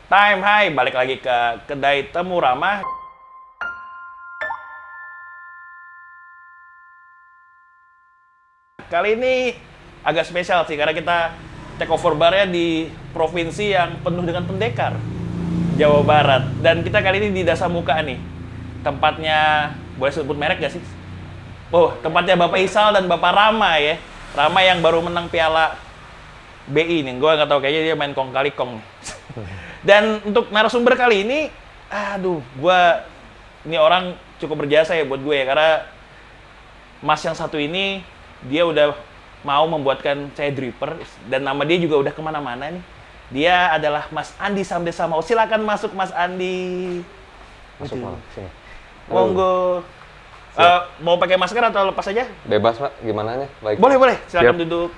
Hai, balik lagi ke kedai Temu Ramah. Kali ini agak spesial sih, karena kita take over barnya di provinsi yang penuh dengan pendekar, Jawa Barat. Dan kita kali ini di Dasamuka nih, tempatnya, boleh sebut merek gak sih? Oh, tempatnya Bapak Isal dan Bapak Rama ya. Rama yang baru menang piala BI nih, gue nggak tahu, kayaknya dia main kong kali kong nih. Dan untuk narasumber kali ini, ini orang cukup berjasa ya buat gue ya, karena Mas yang satu ini dia udah mau membuatkan saya dripper, dan nama dia juga udah kemana-mana nih. Dia adalah Mas Andi Samdesa Mau. Silakan masuk Mas Andi. Masuk Mal, sini. Monggo. Mau pakai masker atau lepas aja? Bebas Pak, gimana nya? Baik. Boleh. Silakan Siap. duduk.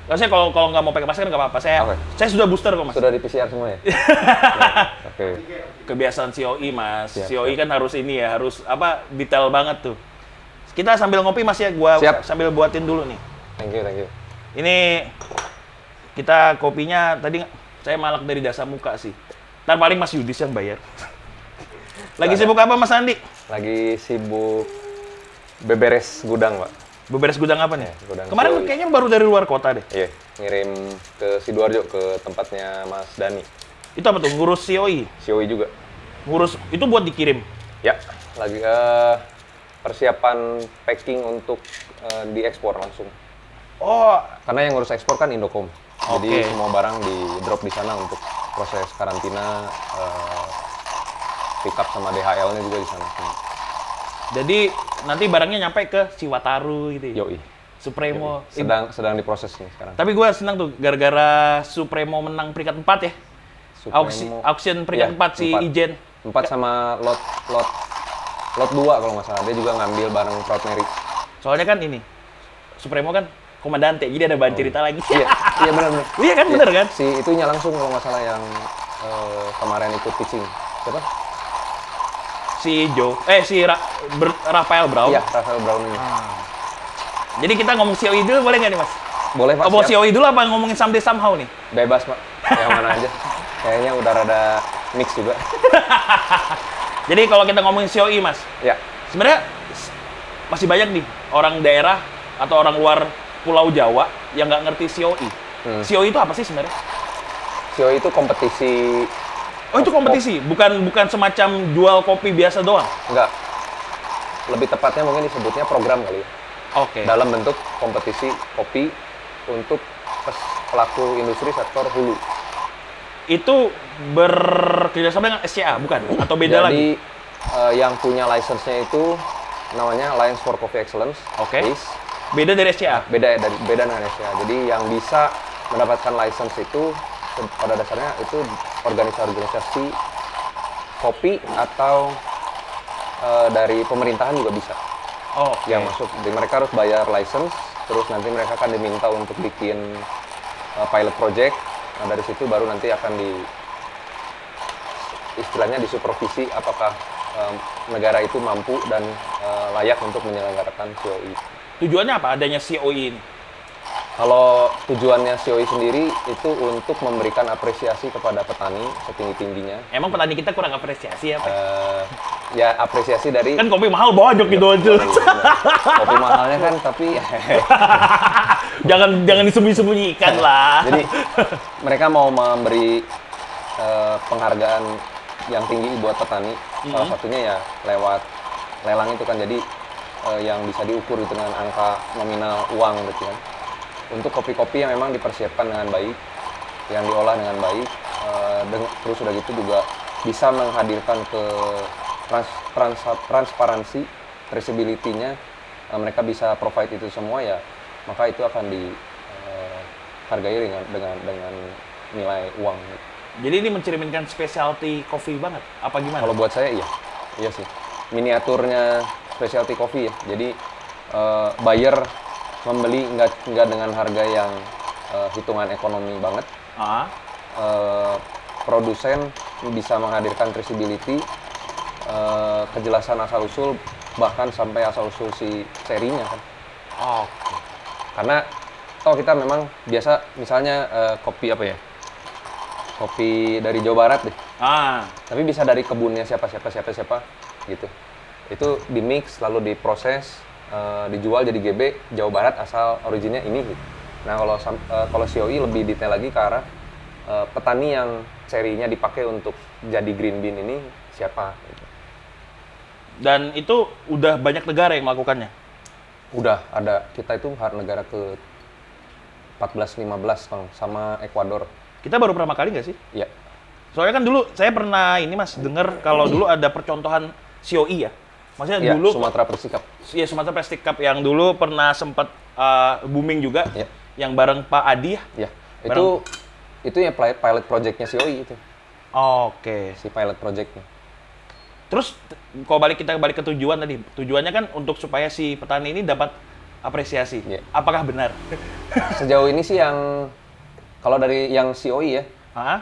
Saya kalau nggak mau pakai masker nggak apa-apa. Saya sudah booster kok Mas. Sudah di PCR semua ya? Oke. Kebiasaan COI Mas. Siap, COI siap. kan harus ini ya, harus detail banget tuh. Kita sambil ngopi Mas ya, gua Siap. sambil buatin dulu nih. Thank you. Ini kita kopinya tadi saya malak dari Dasamuka sih. Ntar paling Mas Yudis yang bayar. Lagi sibuk apa Mas Andi? Lagi sibuk beberes gudang Pak. Beberes gudang apa nih? Ya, gudang Kemarin COI. kayaknya baru dari luar kota deh. Iya, ngirim ke Sidoarjo, ke tempatnya Mas Dani. Itu apa tuh? Ngurus COI? COI juga. Ngurus, itu buat dikirim? Ya, lagi persiapan packing untuk diekspor langsung. Oh, Karena yang ngurus ekspor kan Indocom. Jadi Oke. semua barang di drop di sana untuk proses karantina, pick up sama DHL-nya juga di sana. jadi nanti barangnya nyampe ke Ciwataru gitu ya? Yoi. Supremo. Sedang diproses nih sekarang. Tapi gue senang tuh, gara-gara Supremo menang peringkat 4 ya. Supremo. Auction peringkat Iya, 4 si 4. Ijen. 4 sama lot 2 kalau nggak salah. Dia juga ngambil barang Proud Mary. Soalnya kan ini, Supremo kan komandante, jadi ada bahan cerita lagi. Iya benar. Iya kan, bener kan? Si itunya langsung kalau nggak salah yang kemarin ikut pitching. Siapa? Si Rafael Brown. Iya, Rafael Brown ini. Jadi kita ngomong COI dulu boleh nggak nih Mas? Boleh Pak, Mau siap. COI dulu apa ngomongin Someday Somehow nih? Bebas Pak, yang mana aja. Kayaknya udah rada mix juga. Jadi kalau kita ngomongin COI Mas, Ya, sebenarnya masih banyak nih orang daerah atau orang luar Pulau Jawa yang nggak ngerti COI. COI itu apa sih sebenarnya? COI itu kompetisi. Oh itu kompetisi, bukan semacam jual kopi biasa doang? Enggak. Lebih tepatnya mungkin disebutnya program kali ya. Oke. Dalam bentuk kompetisi kopi untuk pelaku industri sektor hulu. Itu bekerjasama dengan SCA, bukan? Atau beda lagi? Jadi yang punya license-nya itu namanya Alliance for Coffee Excellence. Oke. ACE. Beda dari SCA? Beda dengan SCA. Jadi yang bisa mendapatkan license itu pada dasarnya itu organisasi kopi atau dari pemerintahan juga bisa. Oh, Yang masuk. Jadi mereka harus bayar license, terus nanti mereka akan diminta untuk bikin pilot project. Nah dari situ baru nanti akan istilahnya disupervisi apakah negara itu mampu dan layak untuk menyelenggarakan COI. Tujuannya apa adanya COI ini? Kalau tujuannya COI sendiri itu untuk memberikan apresiasi kepada petani setinggi-tingginya. Emang petani kita kurang apresiasi apa? Ya apresiasi dari Kan kopi mahal banyak gitu aja. kopi mahalnya kan, tapi jangan disembunyi-sembunyikan lah. jadi mereka mau memberi penghargaan yang tinggi buat petani. Salah satunya ya lewat lelang itu kan, jadi yang bisa diukur dengan angka nominal uang gitu kan. Untuk kopi-kopi yang memang dipersiapkan dengan baik, yang diolah dengan baik, terus udah gitu juga bisa menghadirkan ke transparansi, traceability-nya, mereka bisa provide itu semua ya, maka itu akan dihargai dengan nilai uang. Jadi ini mencerminkan specialty coffee banget, apa gimana? Kalau buat saya iya sih. Miniaturnya specialty coffee ya. Jadi buyer membeli nggak dengan harga yang hitungan ekonomi banget. Produsen bisa menghadirkan traceability, kejelasan asal usul, bahkan sampai asal usul si serinya kan. Oke. Karena toh kita memang biasa misalnya kopi apa ya? kopi dari Jawa Barat deh. Ah, Tapi bisa dari kebunnya siapa gitu. Itu di mix lalu diproses, dijual jadi GB Jawa Barat asal originnya ini gitu. Nah, kalau COI lebih detail lagi ke arah petani yang cerinya dipakai untuk jadi green bean ini siapa gitu. dan itu udah banyak negara yang melakukannya. Udah ada, kita itu negara ke 14-15 Bang, sama Ekuador. Kita baru pertama kali nggak sih? Ya, Soalnya kan dulu saya pernah ini Mas dengar kalau dulu ada percontohan COI ya. Maksudnya ya dulu Sumatera Persikap. ya Sumatera Plastic Cup yang dulu pernah sempat booming juga Ya. yang bareng Pak Adi ya. Ya, itu ya pilot projectnya COI itu, Oke. si pilot projectnya. Terus kita balik ke tujuan tadi. Tujuannya kan untuk supaya si petani ini dapat apresiasi. Iya. Apakah benar? Sejauh ini sih kalau dari yang COI ya, Hah?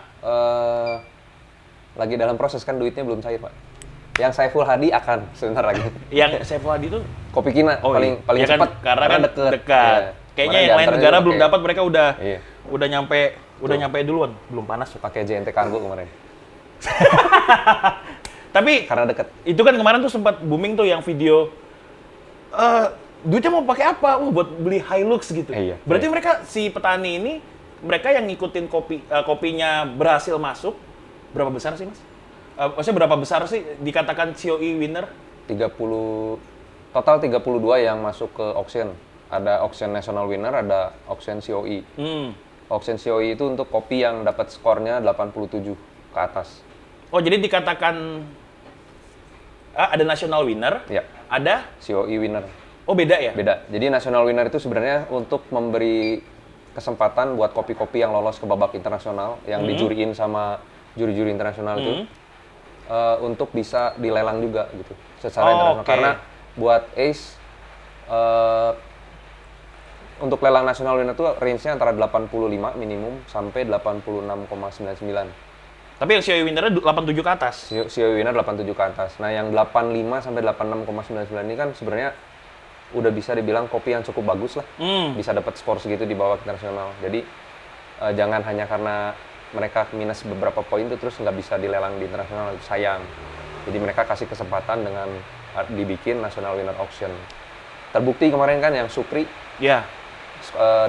lagi dalam proses kan duitnya belum cair Pak. Yang Saiful Hadi akan sebentar lagi. Yang Saiful Hadi itu Kopi Kina paling iya kan, cepat karena kan dekat. Iya. Kayaknya Kemarin yang lain diantar negara juga belum pakai- dapat, mereka Iya. udah nyampe duluan, belum panas. pakai JNT Cargo kemarin Tapi karena dekat. itu kan kemarin tuh sempat booming tuh yang video duitnya mau pakai apa? Wah, buat beli Hilux gitu. Iya. Berarti mereka si petani ini mereka yang ngikutin kopinya berhasil masuk berapa besar sih, Mas? Maksudnya berapa besar sih dikatakan COI winner? 32 yang masuk ke auction. Ada auction national winner, ada auction COI. Auction COI itu untuk kopi yang dapat skornya 87 ke atas. Oh, jadi dikatakan ada national winner, Ya, ada COI winner. oh beda ya? Beda. Jadi national winner itu sebenarnya untuk memberi kesempatan buat kopi-kopi yang lolos ke babak internasional, yang dijuriin sama juri-juri internasional itu, untuk bisa dilelang juga gitu, secara internasional. oke. Karena buat Ace, untuk lelang nasional winner itu range-nya antara 85 minimum sampai 86,99. Tapi yang COI winner-nya 87 ke atas. COI winner 87 ke atas. Nah, yang 85 sampai 86,99 ini kan sebenarnya udah bisa dibilang kopi yang cukup bagus lah. Bisa dapat skor segitu di bawah internasional. Jadi jangan hanya karena mereka minus beberapa poin itu terus nggak bisa dilelang di internasional, sayang. Jadi mereka kasih kesempatan dengan dibikin national winner auction. Terbukti kemarin kan yang Supri Ya.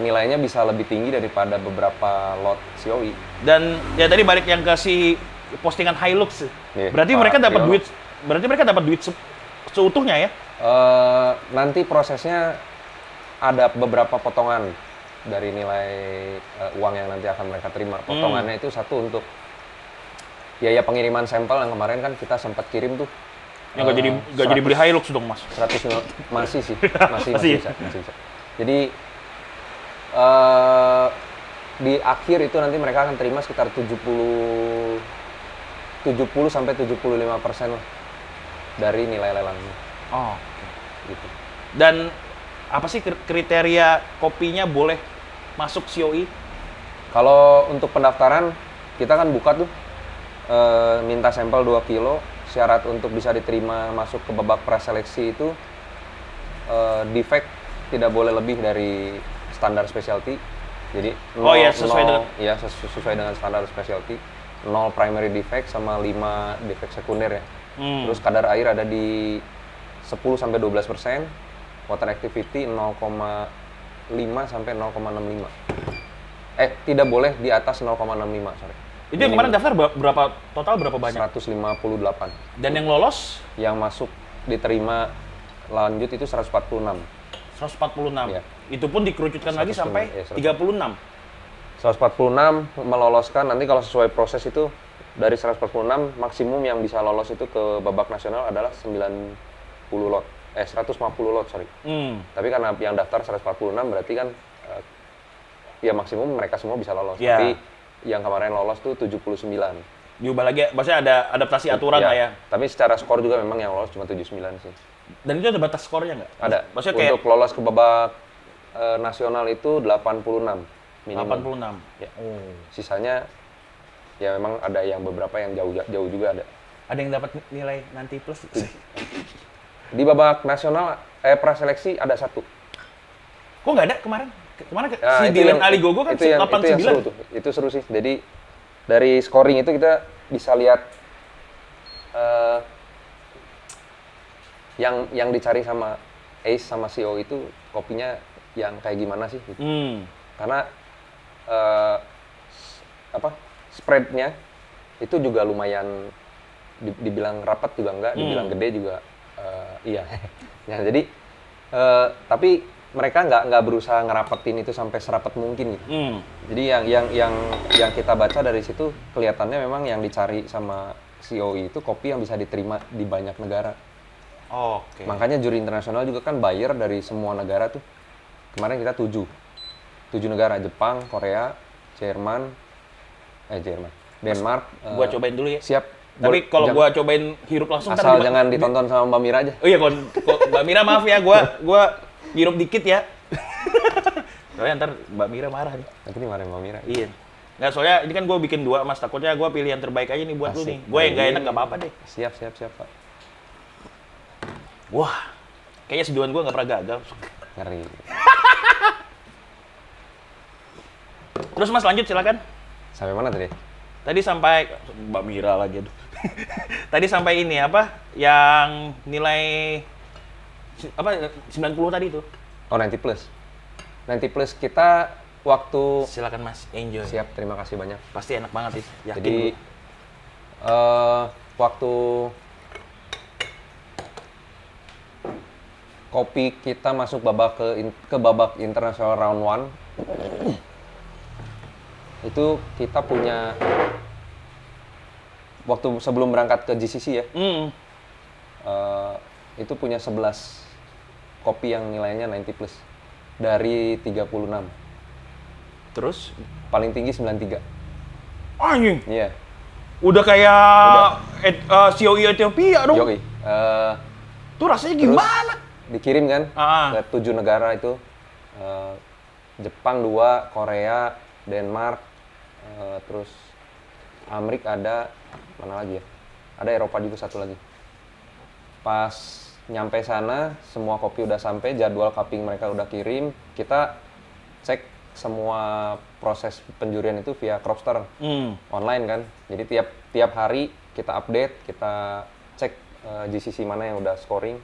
nilainya bisa lebih tinggi daripada beberapa lot COI. Dan ya tadi balik yang ke si postingan Hilux. Iya, Berarti Pak mereka dapat Riono. duit. Berarti mereka dapat duit seutuhnya ya? Nanti prosesnya ada beberapa potongan dari nilai uang yang nanti akan mereka terima. Potongannya itu satu untuk biaya pengiriman sampel yang kemarin kan kita sempat kirim tuh. Yang nggak jadi beli Hilux dong, Mas. 100 masih sih, masih Masih. bisa. Jadi di akhir itu nanti mereka akan terima sekitar 70 sampai 75% lah dari nilai lelangnya. Oh. Gitu. Dan apa sih kriteria kopinya boleh masuk COI? Kalau untuk pendaftaran kita kan buka tuh minta sampel 2 kilo. Syarat untuk bisa diterima masuk ke babak praseleksi itu defect tidak boleh lebih dari standar specialty. Jadi sesuai dengan standar specialty. 0 primary defect sama 5 defect sekunder ya. Terus kadar air ada di 10 sampai 12%, water activity 0,5 sampai 0,65. Tidak boleh di atas 0,65, sorry. Itu yang kemarin daftar total berapa banyak? 158. Dan yang lolos Yang masuk diterima lanjut itu 146. 146. Iya. Itu pun dikerucutkan lagi 146, sampai iya, 36. 146 meloloskan, nanti kalau sesuai proses itu dari 146 maksimum yang bisa lolos itu ke babak nasional adalah 150 lot, sorry. Tapi karena yang daftar 146 berarti kan ya maksimum mereka semua bisa lolos. Iya. Tapi yang kemarin lolos tuh 79. Diubah lagi, maksudnya ada adaptasi aturan lah ya. Tapi secara skor juga memang yang lolos cuma 79 sih. Dan itu ada batas skornya nggak? Ada. Maksudnya kayak Untuk lolos ke babak nasional itu 86 minimum. 86. Ya. Oh. Sisanya ya memang ada yang beberapa yang jauh juga ada. Ada yang dapat nilai nanti plus? Di babak nasional praseleksi ada 1. Kok nggak ada kemarin? Kemarin si Nah, itu Dylan yang- Ali Gogo kan itu yang 89. seru tuh. Itu seru sih. Jadi dari scoring itu kita bisa lihat yang dicari sama Ace sama CO itu kopinya yang kayak gimana sih gitu. Karena spreadnya itu juga lumayan dibilang rapat juga enggak, dibilang gede juga iya. Ya, jadi tapi mereka nggak berusaha ngerapetin itu sampai serapat mungkin gitu. Jadi yang kita baca dari situ kelihatannya memang yang dicari sama COE itu kopi yang bisa diterima di banyak negara. Oke. Makanya juri internasional juga kan buyer dari semua negara tuh. Kemarin kita 7 negara, Jepang, Korea, Denmark. Gua cobain dulu ya. Siap. Tapi kalau gua cobain hirup langsung asal jangan ditonton sama Mbak Mira aja. Oh iya, kalau Mbak Mira maaf ya, gua hirup dikit ya. Soalnya ntar Mbak Mira marah nih. Nanti dimarahin Mbak Mira. Iya. Nggak, soalnya ini kan gue bikin 2, Mas. Takutnya gue pilih yang terbaik aja nih buat lu nih. Gue yang nggak enak nggak apa-apa deh. Siap, Pak. Wah, kayaknya seduhan gue nggak pernah gagal. Ngeri. Terus Mas lanjut silakan. Sampai mana tadi? Tadi sampai Mbak Mira lagi aduh. Tadi sampai ini apa? Yang nilai 90 tadi itu. Oh, 90 plus. 90 plus kita waktu Silakan Mas, enjoy. siap, terima kasih banyak. Pasti enak banget sih. Yakin Jadi waktu kopi kita masuk ke babak internasional round 1 itu kita punya waktu sebelum berangkat ke GCC ya. Itu punya 11 kopi yang nilainya 90 plus dari 36. Terus Paling tinggi 93. anjing. Iya. Udah kayak COE Ethiopia dong. Yoi. Tuh rasanya Terus gimana? dikirim kan ke 7 negara itu. Jepang 2, Korea, Denmark, terus Amerika ada, mana lagi ya? Ada Eropa juga satu lagi. Pas nyampe sana, semua kopi udah sampai, jadwal cupping mereka udah kirim, kita cek semua proses penjurian itu via Cropster online kan. Jadi tiap hari kita update, kita cek GCC mana yang udah scoring.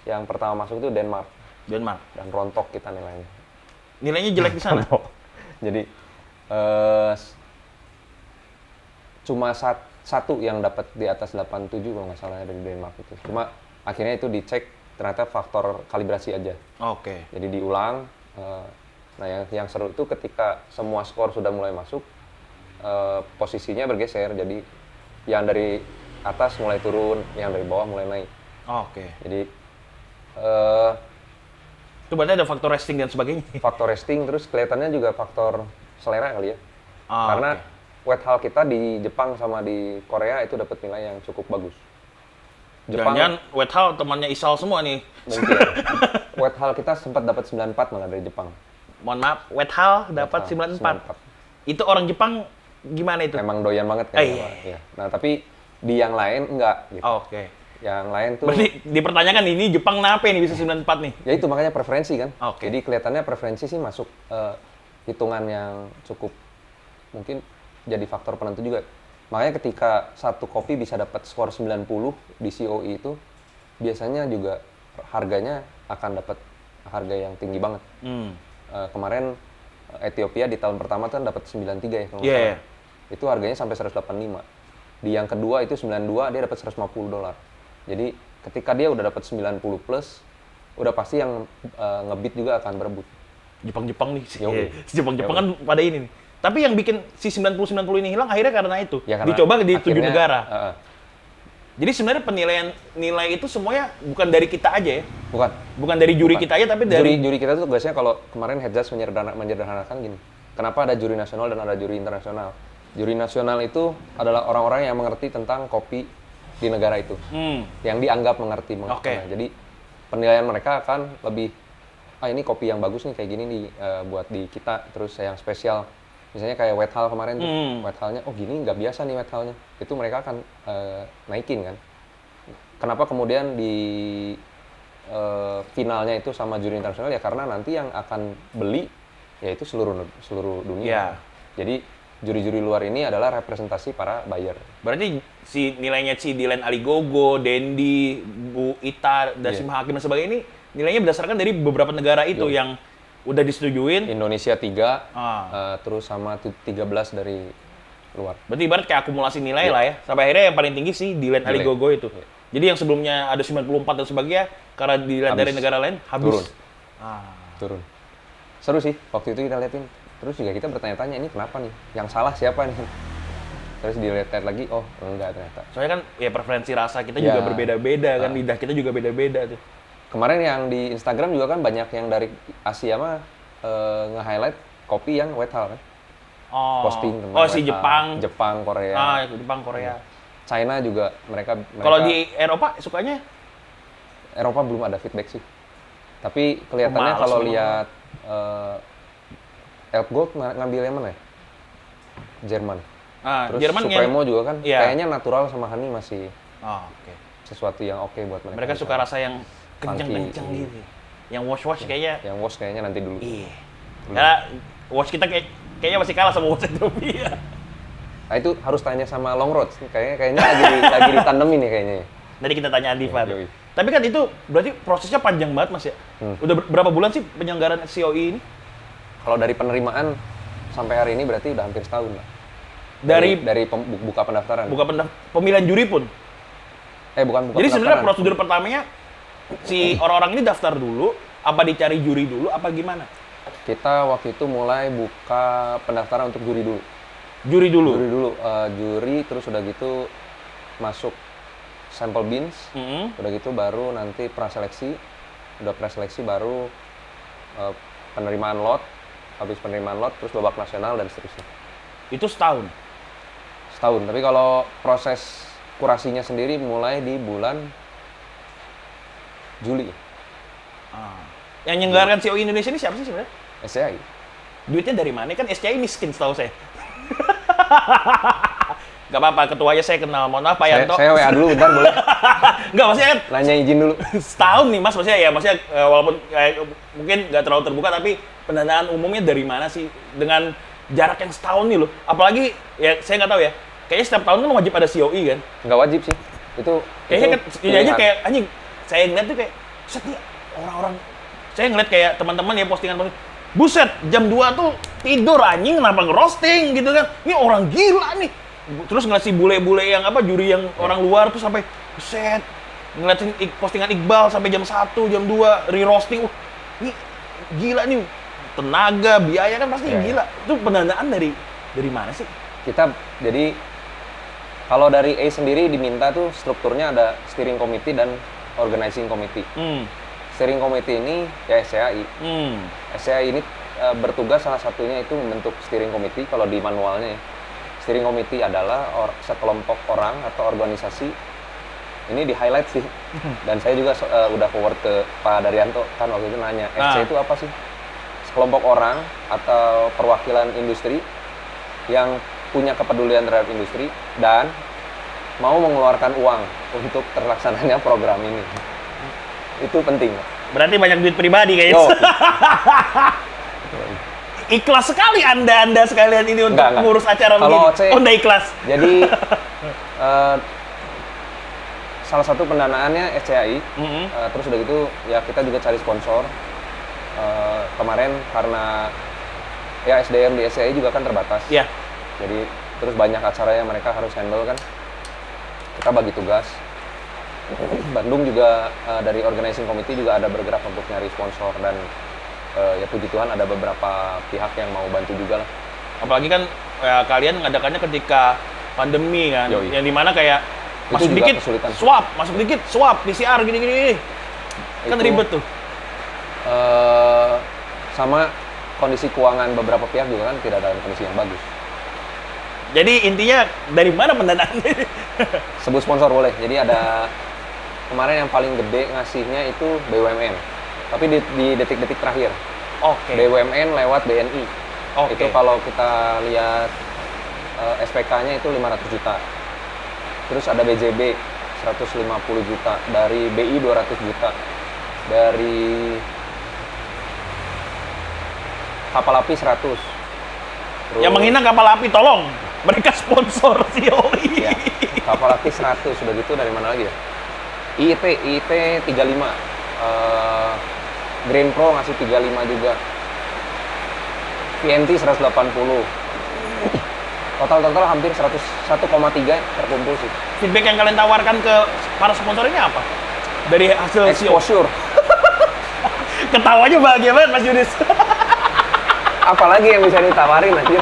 Yang pertama masuk itu Denmark. Dan rontok kita nilainya. Nilainya jelek di sana. Jadi cuma satu yang dapat di atas 87 kalau nggak salah dari Denmark itu. Cuma akhirnya itu dicek ternyata faktor kalibrasi aja. Oke. Jadi diulang. Nah yang seru itu ketika semua skor sudah mulai masuk, posisinya bergeser. Jadi yang dari atas mulai turun, yang dari bawah mulai naik. Oke. Jadi Itu berarti ada faktor resting dan sebagainya. faktor resting, terus kelihatannya juga faktor selera kali ya. Karena oke. wet hull kita di Jepang sama di Korea itu dapat nilai yang cukup bagus. Jangan-jangan wet hull temannya Isal semua nih. Mungkin. Wet hull kita sempat dapat 94 malah dari Jepang. Mohon maaf, wet hull dapat 94. Itu orang Jepang gimana itu? Emang doyan banget kan. Iya. Nah, tapi di yang lain enggak gitu. Oke. Yang lain tuh Berarti dipertanyakan ini Jepang kenapa nih bisa 94 nih? ya itu makanya preferensi kan. Oke. Jadi kelihatannya preferensi sih masuk hitungan yang cukup mungkin jadi faktor penentu juga. Makanya ketika satu kopi bisa dapat skor 90 di COE itu biasanya juga harganya akan dapat harga yang tinggi banget. Kemarin Ethiopia di tahun pertama kan dapat 93 ya kalau nggak salah. Itu harganya sampai 185. Di yang kedua itu 92 dia dapat $150. Jadi ketika dia udah dapat 90 plus, udah pasti yang ngebit juga akan berebut. Jepang-Jepang nih. Yoi. Jepang-Jepang kan pada ini nih. Tapi yang bikin si 90-90 ini hilang akhirnya karena itu. Ya, karena dicoba di 7 akhirnya, negara. Jadi sebenarnya penilaian nilai itu semuanya bukan dari kita aja ya. Bukan dari juri kita aja, tapi dari juri kita tuh biasanya kalau kemarin Headjudge menyederhanakan gini. Kenapa ada juri nasional dan ada juri internasional? Juri nasional itu adalah orang-orang yang mengerti tentang kopi di negara itu. Yang dianggap mengerti. Oke. Nah, jadi penilaian mereka akan lebih, ini kopi yang bagus nih kayak gini nih buat di kita. Terus yang spesial, misalnya kayak wet hull kemarin tuh, wet hullnya, oh gini nggak biasa nih wet hullnya. Itu mereka akan naikin kan. Kenapa kemudian di finalnya itu sama juri internasional ya karena nanti yang akan beli yaitu seluruh dunia. Iya. Jadi juri-juri luar ini adalah representasi para buyer. Berarti si nilainya si Dilan Aligogo, Dendi, Bu Ita, Dasim Hakim dan sebagainya ini nilainya berdasarkan dari beberapa negara itu yang udah disetujuin. Indonesia 3, terus sama 13 dari luar. Berarti ibarat kayak akumulasi nilai lah ya. Sampai akhirnya yang paling tinggi si Dilan Aligogo itu. Jadi yang sebelumnya ada 94 dan sebagainya, karena dilihat dari negara lain, habis. Turun. Seru sih, waktu itu kita liatin. Terus juga kita bertanya-tanya, ini kenapa nih? Yang salah siapa nih? Terus dilihat lagi, oh enggak ternyata. Soalnya kan ya preferensi rasa kita juga berbeda-beda kan, lidah kita juga beda-beda tuh. Kemarin yang di Instagram juga kan banyak yang dari Asia mah nge-highlight kopi yang White Hall kan. Posting tentang si Jepang, Korea. Jepang, Korea. China juga mereka Kalau di Eropa sukanya? Eropa belum ada feedback sih. Tapi kelihatannya kalau lihat Elk Gold ngambil yang mana ya? Jerman. Terus Jerman Supremo juga kan kayaknya natural sama honey masih sesuatu yang oke buat mereka. Mereka suka rasa yang kenceng-kenceng gitu. Yang wash kayaknya. Yang wash kayaknya nanti dulu. Iya. Karena wash kita kayaknya masih kalah sama wash Ethiopia. Nah itu harus tanya sama Long Road. Kayaknya lagi ditandemin nih kayaknya. Tadi kita tanya Andiva. Tapi kan itu berarti prosesnya panjang banget Mas ya. Udah berapa bulan sih penyelenggaraan COI ini? Kalau dari penerimaan sampai hari ini berarti udah hampir setahun lah. Dari buka pendaftaran. Pemilihan juri pun. Bukan buka Jadi pendaftaran. sebenarnya prosedur pertamanya si orang-orang ini daftar dulu, apa dicari juri dulu, apa gimana? Kita waktu itu mulai buka pendaftaran untuk juri dulu. Juri dulu. Juri terus udah gitu masuk sampel beans. Udah gitu baru nanti praseleksi. Udah praseleksi baru penerimaan lot. Habis penerimaan lot terus babak nasional dan seterusnya. Itu setahun. Tapi kalau proses kurasinya sendiri mulai di bulan Juli. Yang menyelenggarakan COI Indonesia ini siapa sih sebenarnya? SCI. Duitnya dari mana? Kan SCI miskin setahu saya. Gak apa-apa, ketuanya saya kenal. Mohon maaf Pak Yanto. Saya WA dulu bentar boleh? Enggak, maksudnya kan nanya izin dulu. setahun nih Mas, maksudnya walaupun mungkin nggak terlalu terbuka, tapi pendanaan umumnya dari mana sih? Dengan jarak yang setahun nih loh. Apalagi, ya saya nggak tahu ya, kayaknya setiap tahun kan wajib ada COI kan? Nggak wajib sih. Kayaknya aja kayak, anjing, saya ngeliat tuh kayak, set nih orang-orang, saya ngeliat kayak teman-teman ya postingan, buset, jam 2 tuh tidur anjing, kenapa ngerosting gitu kan? Ini orang gila nih. Terus ngeliat si bule-bule yang juri yang orang luar tuh sampai, buset, ngeliatin postingan Iqbal sampai jam 1, jam 2, re-roasting. Ini gila nih, tenaga, biaya kan pasti gila. Itu pendanaan dari mana sih? Jadi, kalau dari A sendiri diminta tuh strukturnya ada steering committee dan organizing committee. Steering committee ini ya SCAI. SCAI ini bertugas salah satunya itu membentuk steering committee kalau di manualnya ya. Steering committee adalah sekelompok orang atau organisasi. Ini di-highlight sih. Dan saya juga udah forward ke Pak Daryanto kan waktu itu nanya, SC itu apa sih? Sekelompok orang atau perwakilan industri yang punya kepedulian terhadap industri dan mau mengeluarkan uang untuk terlaksananya program ini. Itu penting. Berarti banyak duit pribadi kayaknya. Ikhlas sekali Anda sekalian ini untuk mengurus acara begini. Nggak ikhlas. Jadi salah satu pendanaannya SCAI. Terus udah gitu ya kita juga cari sponsor. Kemarin karena ya SDM di SCAI juga kan terbatas. Iya. Jadi terus banyak acara yang mereka harus handle kan. Kita bagi tugas. Bandung juga dari organizing committee juga ada bergerak untuk nyari sponsor dan ya puji Tuhan ada beberapa pihak yang mau bantu juga lah. Apalagi kan kalian ngadakannya ketika pandemi kan, yang dimana kayak itu masuk dikit swab, PCR gini-gini. Kan ribet tuh. Sama kondisi keuangan beberapa pihak juga kan tidak dalam kondisi yang bagus. Jadi intinya dari mana pendanaannya? Sebut sponsor boleh. Jadi ada kemarin yang paling gede ngasihnya itu BUMN. Tapi di detik-detik terakhir. BUMN lewat BNI. Itu kalau kita lihat SPK-nya itu 500 juta. Terus ada BJB 150 juta, dari BI 200 juta. Dari kapal api 100. Yang menghina kapal api, tolong. Mereka sponsor COI. Ya, kapal api 100, sudah gitu dari mana lagi ya? IIT 35. Green Pro ngasih 35 juga. PNT 180. Total hampir 101,3 terkumpul sih. Feedback yang kalian tawarkan ke para sponsor ini apa? Dari hasil COI. Exposure. Ketawanya bahagia banget Mas Yudis. Apalagi yang bisa ditawarin aja.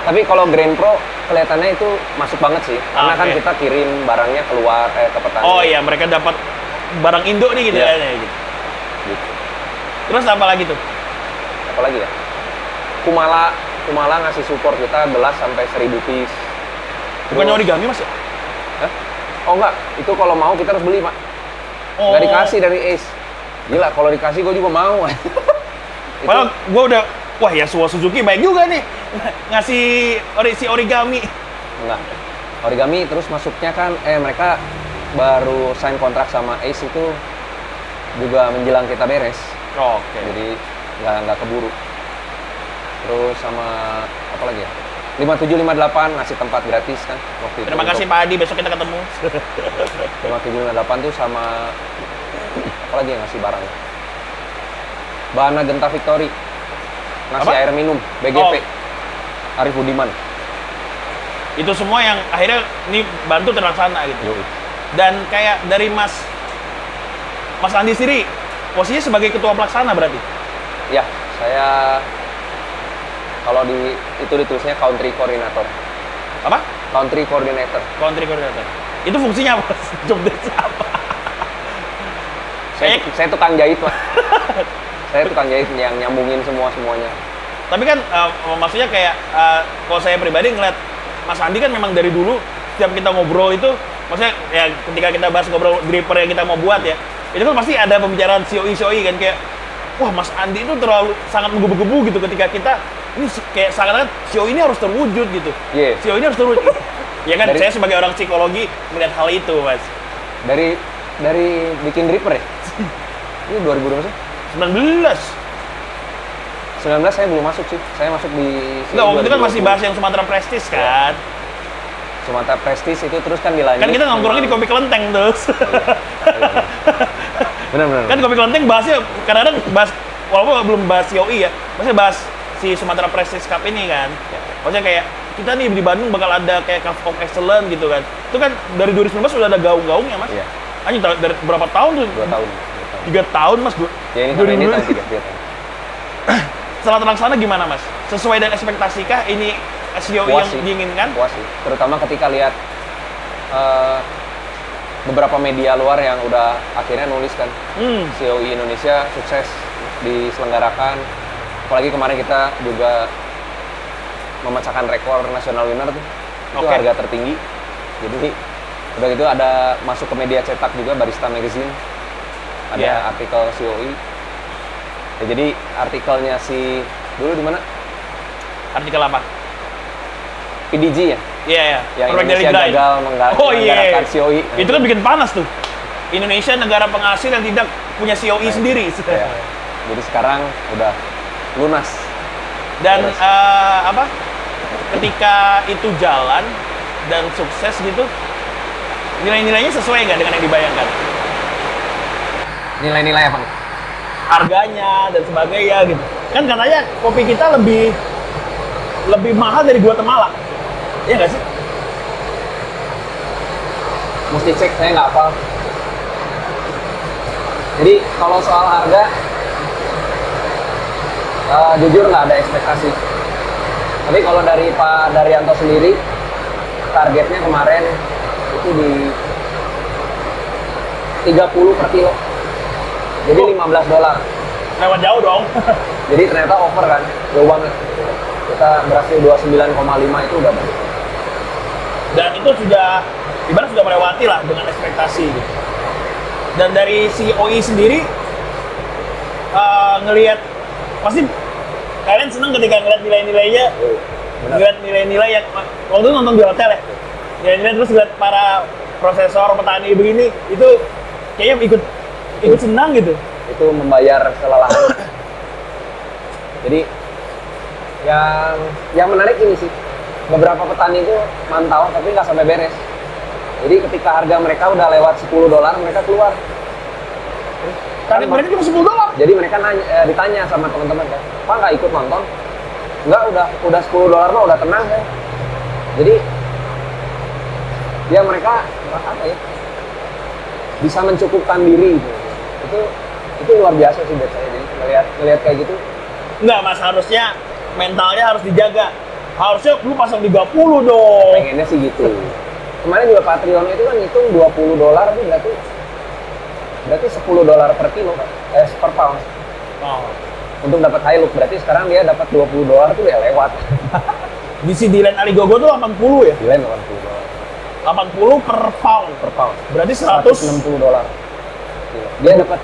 Tapi kalau Green Pro kelihatannya itu masuk banget sih. Karena kan Oke. kita kirim barangnya keluar ke petani. Oh iya, mereka dapat barang Indo nih gitu Iya. ya. Gitu. Gitu. Terus apa lagi tuh? Apalagi ya? Kumala ngasih support kita gelas sampai 1000 piece. Bukannya Terus- origami Mas ya? Hah? Oh enggak, itu kalau mau kita harus beli, Pak. Oh. Nggak dikasih dari Ace. Gila, kalau dikasih gue juga mau. Itu Padahal gue udah, wah ya Suzuki baik juga nih. Ngasih si origami. enggak. Origami terus masuknya kan mereka baru sign kontrak sama Ace itu juga menjelang kita beres. Oke. Jadi nggak keburu. Terus sama apa lagi ya? 5758 ngasih tempat gratis kan waktu itu. Terima kasih Pak Adi, besok kita ketemu. 5758 tuh sama apa lagi yang ngasih barang? Bahana Genta Victory ngasih Apa? air minum BGP. Oh. Arif Budiman. Itu semua yang akhirnya ini bantu terlaksana gitu. Yoi. Dan kayak dari Mas Andi sendiri, posisinya sebagai ketua pelaksana berarti? Ya, saya kalau itu ditulisnya country coordinator. Apa? Country coordinator. Country coordinator. Itu fungsinya apa? Job desk apa? Saya tukang jahit, Pak. Saya tukang jahit yang nyambungin semuanya. Tapi kan maksudnya kayak kalau saya pribadi ngeliat Mas Andi kan memang dari dulu setiap kita ngobrol itu, maksudnya ya ketika kita bahas ngobrol gripper yang kita mau buat ya, itu kan pasti ada pembicaraan COI kan kayak, wah Mas Andi itu terlalu sangat menggebu-gebu gitu ketika kita ini kayak seakan-akan COI ini harus terwujud gitu. Iya. COI ini harus terwujud. Ya kan, Dari- saya sebagai orang psikologi melihat hal itu, Mas. Dari bikin dripper ya? Ini 2000 berapa sih? 19. 19 saya belum masuk sih. Saya masuk di Enggak, waktu itu kan masih 2020. bahas yang Sumatera Prestige kan. Sumatera Prestige itu terus kan dilanjut. Kan kita nongkrongnya di Kopi Kelenteng terus. Benar. Kan Kopi Kelenteng bahasnya kadang-kadang bahas walaupun belum bahas COI ya, maksudnya bahas si Sumatera Prestige Cup ini kan. Maksudnya kayak kita nih di Bandung bakal ada kayak Cup of Excellence gitu kan. Itu kan dari 2019 sudah ada gaung-gaungnya, Mas. Iya. Anjing dari berapa tahun tuh? 2 tahun. 3 tahun, Mas. Ya ini karena ini 2019. tahun 3 tahun. Setelah terlaksana gimana, Mas? Sesuai dengan ekspektasikah ini COI Puas yang sih. diinginkan? Puas sih. Terutama ketika lihat beberapa media luar yang udah akhirnya nulis kan COI Indonesia sukses diselenggarakan. Apalagi kemarin kita juga memecahkan rekor nasional winner tuh. Itu Oke. harga tertinggi. Jadi udah gitu ada masuk ke media cetak juga Barista Magazine. Ada Iya. artikel COI. Ya, jadi artikelnya si dulu di mana? Artikel apa? PDG ya? Iya, iya. Yang Perfect Daily Indonesia Grind. gagal Oh iya. menyelenggarakan COI. Itu kan bikin panas tuh. Indonesia negara penghasil yang tidak punya COI sendiri. Ya. Jadi sekarang udah lunas. Dan Beres. apa? Ketika itu jalan dan sukses gitu, nilai-nilainya sesuai nggak dengan yang dibayangkan? Nilai-nilai apa? Harganya dan sebagainya gitu. Kan katanya kopi kita lebih mahal dari Guatemala. Iya nggak sih? Mesti cek, saya nggak hafal. Jadi kalau soal harga, jujur nggak ada ekspektasi. Tapi kalau dari Pak Daryanto sendiri, targetnya kemarin itu di 30 per kilo. Jadi Oh. $15. Lewat jauh dong. Jadi ternyata over kan, jauh banget. Kita berhasil 29,5 itu udah bagus. Dan itu sudah ibarat sudah melewati lah dengan ekspektasi gitu. Dan dari si OI sendiri ngelihat pasti kalian senang ketika ngeliat nilai-nilainya, Benar. ngeliat nilai-nilai yang waktu itu nonton di hotel ya, nilai-nilai terus lihat para prosesor petani begini itu kayaknya ikut senang gitu. Itu membayar kelelahan. Jadi Yang menarik ini sih, beberapa petani itu mantau tapi nggak sampai beres. Jadi ketika harga mereka udah lewat $10, mereka keluar. Tarif mereka cuma $10. Jadi mereka ditanya sama teman-teman kan, Pak nggak ikut nonton? Nggak, udah $10 mah udah tenang kan. Jadi ya mereka apa ya, bisa mencukupkan diri gitu. Itu luar biasa sih buat saya. Jadi ngelihat kayak gitu. Enggak mas, harusnya mentalnya harus dijaga. Harusnya lu pasang 30 dong. Pengennya sih gitu. Kemarin juga Pak Triono itu kan ngitung $20 itu berarti $10 per kilo kan? Per pound. Oh. Untuk dapat Hilux, berarti sekarang dia dapat $20 tuh ya lewat. Di si Dylan Aligogo tuh 80 ya? Dylan $80. 80 per pound. Per pound. Berarti 160. Dia dapat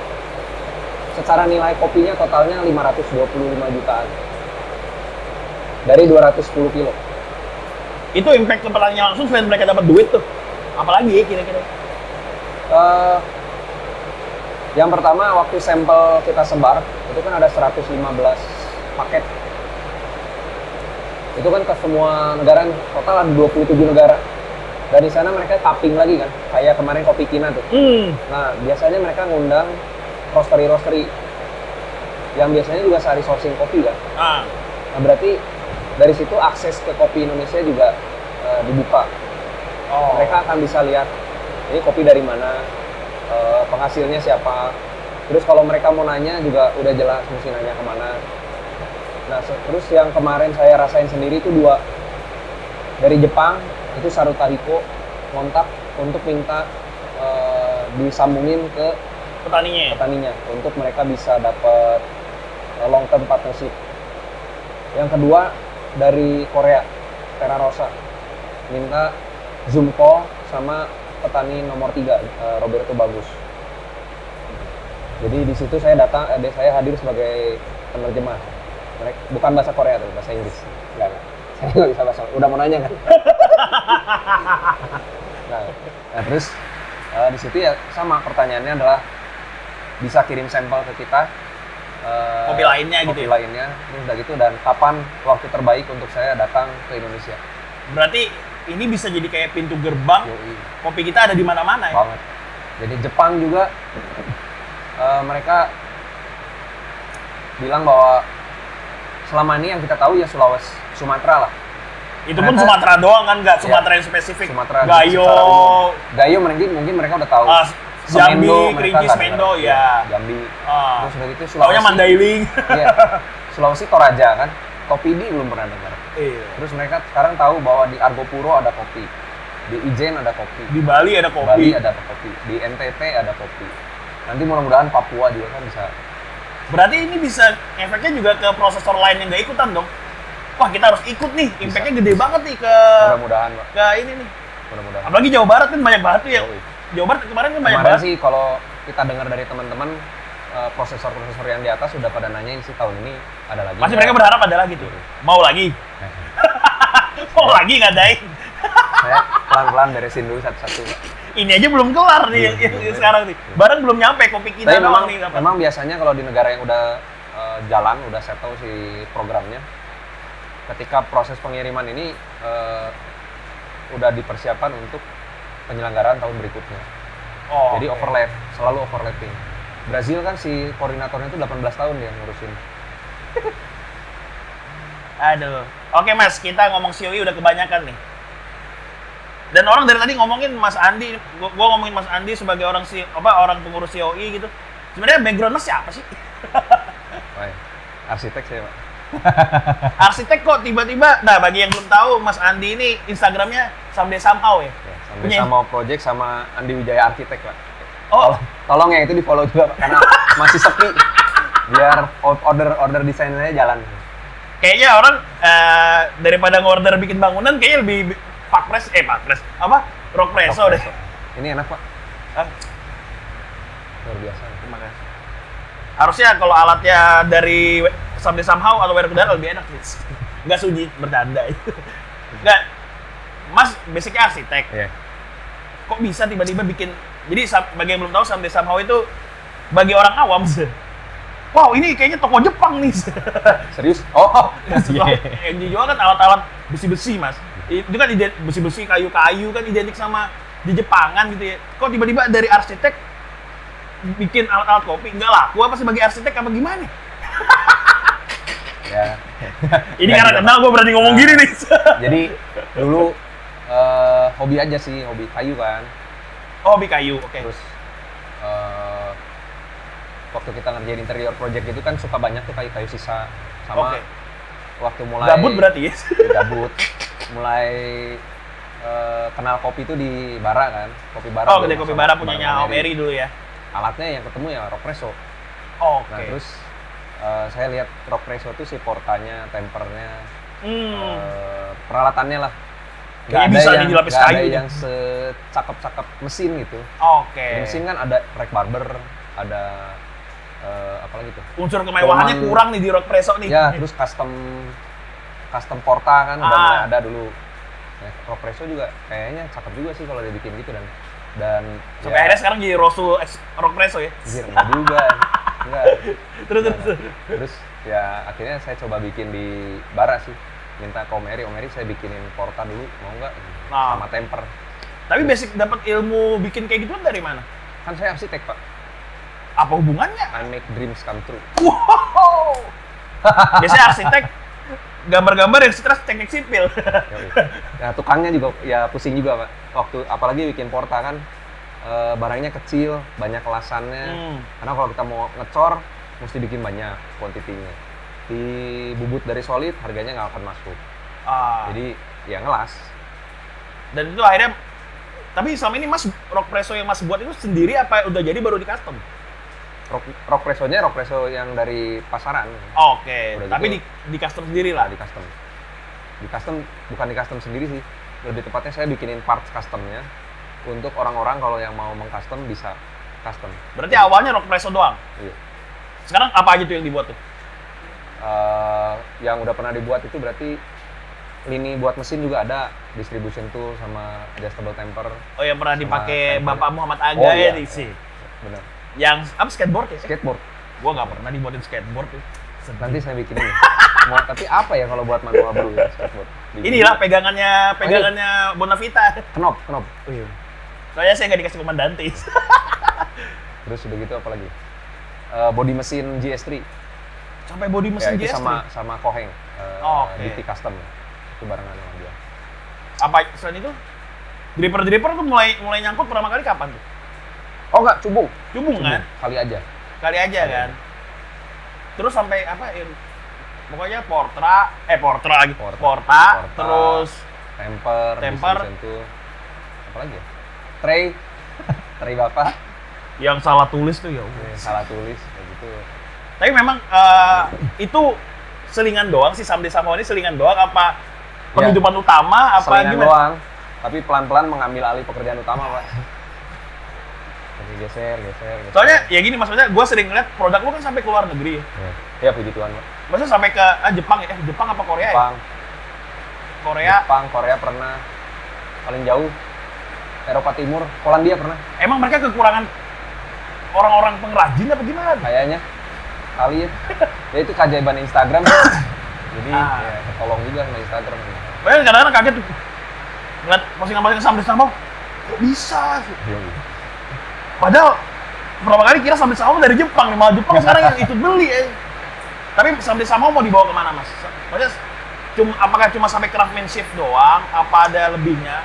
secara nilai kopinya totalnya 525 jutaan. Dari 210 kilo. Itu impact ke petaninya langsung selain mereka dapat duit tuh. Apalagi kira-kira? Yang pertama waktu sampel kita sebar, itu kan ada 115 paket. Itu kan ke semua negara, total ada 27 negara. Dan di sana mereka cupping lagi kan, kayak kemarin Kopi Kina tuh. Nah, biasanya mereka ngundang roastery yang biasanya juga sehari sourcing kopi kan. Nah, berarti dari situ akses ke kopi Indonesia juga dibuka. Mereka akan bisa lihat ini kopi dari mana, penghasilnya siapa. Terus kalau mereka mau nanya juga udah jelas mesti nanya kemana. Nah, terus yang kemarin saya rasain sendiri itu 2 dari Jepang, itu Saruta Hiko kontak untuk minta disambungin ke petaninya untuk mereka bisa dapat long term partnership. Yang kedua dari Korea, Terra Rosa minta Zoom call sama petani nomor 3 Roberto Bagus. Jadi di situ saya saya hadir sebagai penerjemah. Mereka bukan bahasa Korea tuh, bahasa Inggris. Enggak. Saya nggak bisa bahasa. Udah mau nanya kan? nah terus di situ ya sama pertanyaannya adalah bisa kirim sampel ke kita. Kopi lainnya gitu. Kopi lainnya, terus udah gitu, dan kapan waktu terbaik untuk saya datang ke Indonesia. Berarti ini bisa jadi kayak pintu gerbang. Kopi kita ada di mana-mana ya. Banget. Jadi Jepang juga mereka bilang bahwa selama ini yang kita tahu ya Sulawesi, Sumatera lah. Itu pun Sumatera doang kan, nggak Sumatera yang spesifik. Sumatera. Gayo mungkin mereka udah tahu. Jambi, Kerinci, Semendo, ya. Jambi. Terus udah gitu Sulawesi. Taunya Mandailing. Iya. Sulawesi Toraja kan. Kopi di belum pernah dengar. Iya. Terus mereka sekarang tahu bahwa di Argopuro ada kopi. Di Ijen ada kopi. Di Bali ada kopi. Di NTT ada kopi. Nanti mudah-mudahan Papua juga kan bisa. Berarti ini bisa efeknya juga ke prosesor lain yang nggak ikutan dong. Wah, kita harus ikut nih. Impactnya gede banget nih ke. Mudah-mudahan, Pak. Ke ini nih. Mudah-mudahan. Apalagi Jawa Barat kan banyak banget tuh ya. Jawa Barat kemarin kan banyak banget. Sih kalau kita dengar dari teman-teman prosesor-prosesor yang di atas sudah pada nanyain sih tahun ini ada lagi. Pasti mereka berharap ada lagi tuh. Mau lagi? Mau lagi ngadain? Saya pelan-pelan beresin dulu satu-satu. Ini aja belum kelar nih yang sekarang nih. Barang belum nyampe, kopi kita doang nih. Memang biasanya kalau di negara yang udah jalan, udah settle si programnya, ketika proses pengiriman ini udah dipersiapkan untuk penyelenggaraan tahun berikutnya. Jadi overlap, selalu overlapping. Brazil kan si koordinatornya itu 18 tahun dia ngurusin. Aduh. Oke Mas, kita ngomong COI udah kebanyakan nih. Dan orang dari tadi ngomongin Mas Andi, gua ngomongin Mas Andi sebagai orang pengurus COI gitu. Sebenarnya background Mas siapa sih? Arsitek saya, Pak. Arsitek kok tiba-tiba. Nah, bagi yang belum tahu, Mas Andi ini Instagramnya Someday Somehow ya? Someday Somehow Project sama Andi Wijaya Arsitek, Pak. Tolong ya itu di follow juga, Pak, karena masih sepi. Biar order desainnya jalan. Kayaknya orang daripada ngorder bikin bangunan, kayaknya lebih Pakpres apa? Rockpresso deh. Ini enak, Pak. Luar biasa. Terima kasih. Harusnya kalau alatnya dari Someday Somehow atau Werk Udara lebih enak sih. Nggak Suji, bercanda. Nggak. Mas basicnya arsitek. Iya. Kok bisa tiba-tiba bikin. Jadi bagi yang belum tahu Someday Somehow itu bagi orang awam sih. wow ini kayaknya toko Jepang nih. Serius? Oh, Yang dijual kan alat-alat besi-besi mas. Itu kan besi-besi, kayu-kayu kan identik sama di Jepangan gitu ya. Kok tiba-tiba dari arsitek bikin alat-alat kopi nggak laku apa sebagai arsitek apa gimana? ya. Ini karena kenal gue berani ngomong gini nih. Jadi dulu hobi aja sih, hobi kayu kan. Oh, hobi kayu, oke. Terus waktu kita ngerjain interior project itu kan suka banyak tuh kayu-kayu sisa. Sama Oke. waktu mulai Gabut berarti ya? gabut, mulai kenal kopi itu di Bara kan, kopi Bara. Oh, kedai kopi Bara punyanya Om Eri dulu ya? Alatnya yang ketemu ya Rockpresso. Oke. Nah terus saya lihat Rockpresso tuh si portanya, tempernya, peralatannya lah. Kayaknya bisa nih dilapis nggak kayu ada nih. yang secakep-cakep mesin gitu. Oke. Di mesin kan ada rack barber, ada apa lagi tuh? Unsur kemewahannya Cuman- kurang nih di Rockpresso nih. Ya, terus custom porta kan udah mulai ada dulu. Nah, Rockpresso juga kayaknya cakep juga sih kalau dia bikin gitu dan Sampai akhirnya sekarang jadi Rasul Rockpresso ya? anjir, enggak juga. Enggak. Terus. Terus ya akhirnya saya coba bikin di Bara sih. Minta ke Om Eri saya bikinin porta dulu, mau nggak? Nah. Sama temper. Tapi basic dapat ilmu bikin kayak gituan dari mana? Kan saya arsitek, Pak. Apa hubungannya? I make dreams come true. Wow. Biasanya arsitek gambar-gambar yang stres teknik sipil. Yoi. Nah, tukangnya juga ya pusing juga, Pak. Waktu apalagi bikin porta kan barangnya kecil, banyak kelasannya. Karena kalau kita mau ngecor mesti bikin banyak kuantitinya. Dibubut dari solid harganya nggak akan masuk. Jadi ya ngelas. Dan itu akhirnya, tapi selama ini Mas Rockpresso yang Mas buat itu sendiri apa udah jadi baru di custom? Rockpresso-nya Rockpresso yang dari pasaran. Oke, Udah tapi gitu. di custom sendiri lah. Di custom. Di custom bukan di custom sendiri sih. Lebih tepatnya saya bikinin parts customnya untuk orang-orang kalau yang mau mengcustom bisa custom. Berarti awalnya Rockpresso doang. Iya. Sekarang apa aja tuh yang dibuat tuh? Yang udah pernah dibuat itu berarti lini buat mesin juga ada, distribution tool sama adjustable temper. Oh, yang pernah Sama dipakai temper. Bapak Muhammad Aga Oh, ya iya. di sih. Benar. Yang apa skateboard ya? Skateboard. Gua nggak pernah dibuatin skateboard tuh. Nanti saya bikinin. Tapi apa ya kalau buat manual bro ya skateboard? Inilah pegangannya Bonavita. Knop. Oh, iya. Soalnya saya nggak dikasih komandante. Terus udah gitu apa lagi? Body mesin GS3. Sampai body mesin Ya, itu GS3. sama Koheng. Oke. DT Custom. Itu barengan sama dia. Apa selain itu? Driper tuh mulai nyangkut pertama kali kapan tuh? Oh enggak, cubung. Cubung kan? Kali aja. Kali aja Kali kan. aja. Terus sampai apa ya? Pokoknya Porta lagi. Porta. Porta, terus temper, Temper. distribution tool. Apa lagi ya? Tray bapak. yang salah tulis tuh ya Allah. Salah tulis kayak gitu. Tapi memang itu selingan doang sih, Samde Samoa ini selingan doang apa penghidupan utama apa Selingan gimana? doang, tapi pelan-pelan mengambil alih pekerjaan utama, Pak. Jadi geser. Soalnya ya gini maksudnya, gue sering ngeliat produk lu kan sampai ke luar negeri ya. Ya puji Tuhan, Pak. Maksudnya sampai ke Jepang ya? Jepang apa Korea Jepang, ya? Korea pernah. Paling jauh Eropa Timur, Polandia pernah. Emang mereka kekurangan orang-orang pengrajin apa gimana? Kayaknya kali ya. Ya itu keajaiban Instagram. Jadi ya ketolong juga sama Instagram. Padahal kadang-kadang kaget tuh ngeliat postingan-postingan Samde Samoa, kok bisa? Padahal berapa kali kira Samde Samoa dari Jepang nih, malah Jepang sekarang yang ikut beli Tapi Samde Samoa mau dibawa kemana mas? Maksudnya apakah cuma sampai craftsmanship doang? Apa ada lebihnya?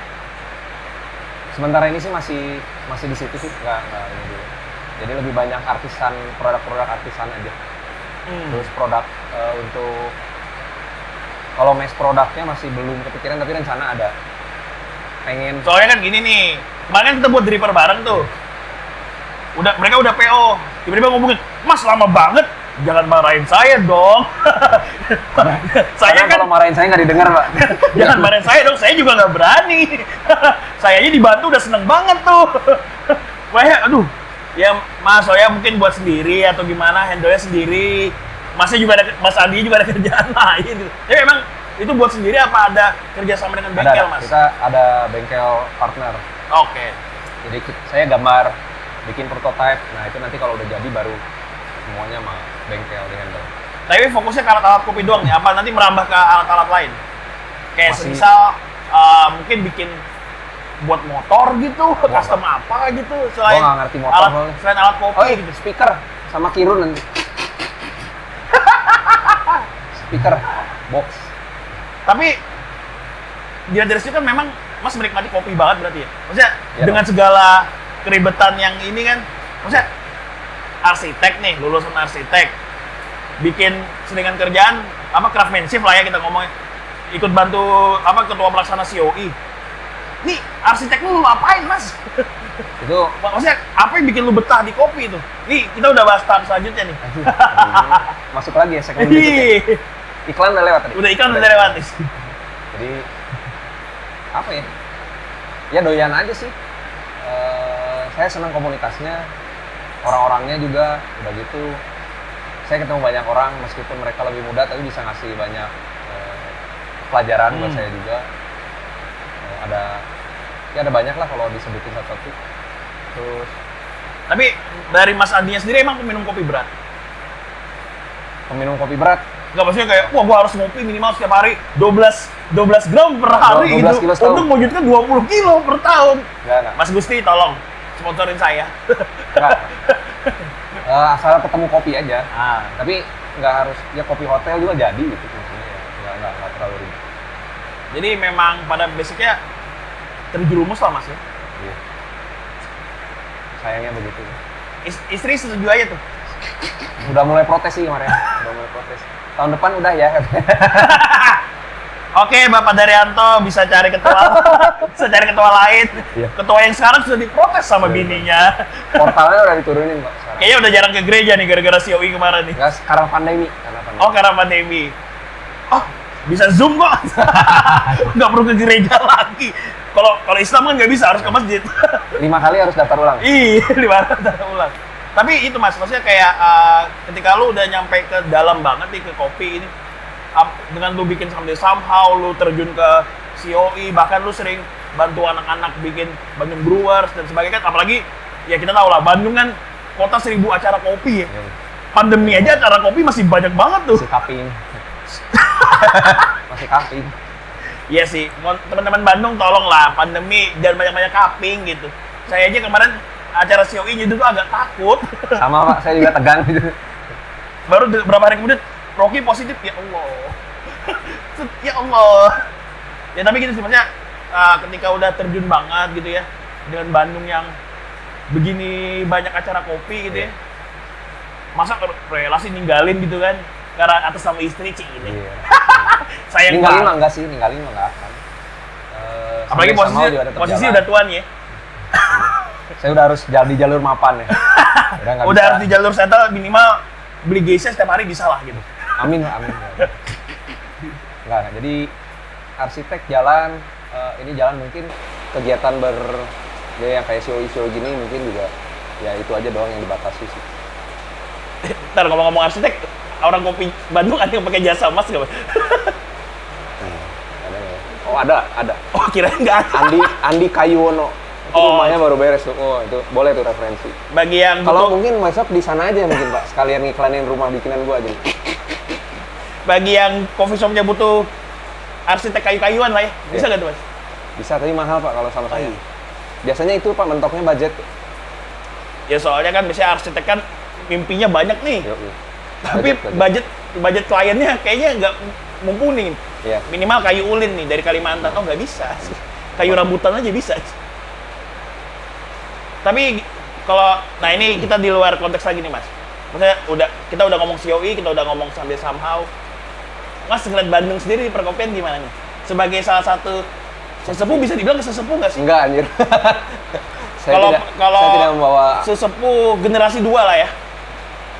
Sementara ini sih masih di situ sih, nggak ini dulu. Jadi lebih banyak artisan, produk-produk artisan aja. Terus produk untuk kalau mass produknya masih belum kepikiran, tapi rencana ada. Pengen. Soalnya kan gini nih, kemarin kan kita buat driver bareng tuh. Mereka udah PO, tiba-tiba ngomongin, Mas lama banget, jangan marahin saya dong. Saya kan kalau marahin saya nggak didengar, Pak. jangan marahin saya dong, saya juga nggak berani. Saya aja dibantu udah seneng banget tuh. Wah, aduh, ya Mas, soalnya mungkin buat sendiri atau gimana, handle-nya sendiri. Mas Andi juga ada kerjaan lain gitu. Jadi emang itu buat sendiri apa ada kerjasama dengan bengkel, Mas? Kita ada bengkel partner. Oke. Jadi saya gambar, bikin prototype. Nah itu nanti kalau udah jadi baru semuanya mah bengkel di handle. Tapi fokusnya ke alat-alat kopi doang nih, apa nanti merambah ke alat-alat lain? Kayak Masih- semisal mungkin bikin buat motor gitu, custom apa gitu selain nggak ngerti motor alat, soalnya. selain alat kopi Oh iya, gitu. speaker sama Kirun nanti. Speaker box. Tapi dilihat dari situ kan memang Mas menikmati kopi banget berarti ya. Maksudnya Iya dengan segala keribetan yang ini kan, maksudnya arsitek nih, lulusan arsitek, bikin selingan kerjaan apa craftsmanship lah ya kita ngomongnya, ikut bantu apa ketua pelaksana COI. Nih arsitek lu apain Mas? Itu Maksudnya apa yang bikin lu betah di kopi itu? Nih kita udah bahas tahap selanjutnya nih. masuk lagi ya segmen berikutnya. Ih, Iklan udah lewat tadi. udah iklan udah lewat nih. Jadi apa ya? Ya doyan aja sih. Saya senang komunitasnya, orang-orangnya juga udah gitu. Saya ketemu banyak orang meskipun mereka lebih muda tapi bisa ngasih banyak pelajaran buat saya juga. Ada banyak lah kalau disebutin satu-satu. Terus Tapi dari Mas Andinya sendiri emang peminum kopi berat? peminum kopi berat. Nggak maksudnya kayak, wah gua harus ngopi minimal setiap hari 12 gram per hari 12 gitu kilo setahun. untuk mewujudkan 20 kilo per tahun. Enggak. Mas Gusti tolong sponsorin saya. Enggak. Asal ketemu kopi aja. Ah. Tapi nggak harus ya kopi hotel juga jadi gitu maksudnya ya. Nggak terlalu ribet. Jadi memang pada basicnya terjerumus lah Mas ya. Iya. Sayangnya begitu. Istri setuju aja tuh. Udah mulai protes sih kemarin. Udah mulai protes. Tahun depan udah ya. Oke, Bapak Daryanto bisa cari ketua, bisa cari ketua lain. Iya. Ketua yang sekarang sudah diprotes sama bininya. Portalnya udah diturunin kok sekarang. Kayaknya udah jarang ke gereja nih gara-gara COI kemarin nih. Enggak, sekarang pandemi. Oh, karena pandemi. Oh, bisa Zoom kok. Nggak perlu ke gereja lagi. Kalau Islam kan nggak bisa, harus ke masjid. 5 kali harus daftar ulang. Iya, di mana ulang. Tapi itu Mas, maksudnya kayak ketika lu udah nyampe ke dalam banget nih ke kopi ini, dengan lu bikin somehow lu terjun ke COI, bahkan lu sering bantu anak-anak bikin Bandung Brewers dan sebagainya kan, apalagi ya kita tahu lah Bandung kan kota 1000 acara kopi ya. Pandemi aja acara kopi masih banyak banget tuh. Masih kaping. Masih kaping. Iya sih, teman-teman Bandung tolonglah pandemi jangan banyak-banyak kaping gitu. Saya aja kemarin acara COI itu tuh agak takut. Sama Pak, saya juga tegang gitu. Baru beberapa hari kemudian Rocky positif, ya Allah. Ya Allah. Ya tapi gitu sih maksudnya ketika udah terjun banget gitu ya dengan Bandung yang begini banyak acara kopi gitu ya. Masa relasi ninggalin gitu kan karena atas nama istri Cik ini. Iya. Sayang Ninggalin banget. mah enggak sih, ninggalin mah enggak akan. Apalagi Sampai sama juga tetap posisi jalan. udah tuan ya. Saya udah harus jalan di jalur mapan ya. Nggak Udah bisa. harus di jalur settle minimal beli geisha setiap hari bisa lah gitu. Amin, amin. Enggak. Jadi arsitek jalan, ini jalan mungkin kegiatan ya yang kayak show gini mungkin juga ya itu aja doang yang dibatasi sih. Ntar ngomong-ngomong arsitek, orang kopi Bandung ada yang pakai jasa Mas nggak? Mas? Ada nggak ya? Oh ada. Oh kirain nggak ada. Andi Kayuwono. Itu Oh. rumahnya baru beres tuh. Oh itu boleh tuh referensi. Bagi yang Kalau butuh, mungkin besok di sana aja mungkin Pak, sekalian ngiklanin rumah bikinan gua aja. bagi yang coffee shopnya butuh arsitek kayu-kayuan lah ya, bisa Iya. nggak tuh Mas? Bisa tapi mahal Pak kalau sama saya. iya. Biasanya itu Pak mentoknya budget. Ya soalnya kan biasanya arsitek kan mimpinya banyak nih, Yuk. tapi budget kliennya kayaknya nggak mumpuni. Iya. Minimal kayu ulin nih dari Kalimantan, oh nggak bisa. Kayu rambutan aja bisa. Tapi kalau, nah ini kita di luar konteks lagi nih Mas. Maksudnya kita udah ngomong COI, kita udah ngomong sambil somehow. Mas ngeliat Bandung sendiri di perkopian gimana nih? Sebagai salah satu sesepuh, bisa dibilang sesepuh nggak sih? Enggak anjir. Kalau saya tidak membawa sesepuh generasi 2 lah ya.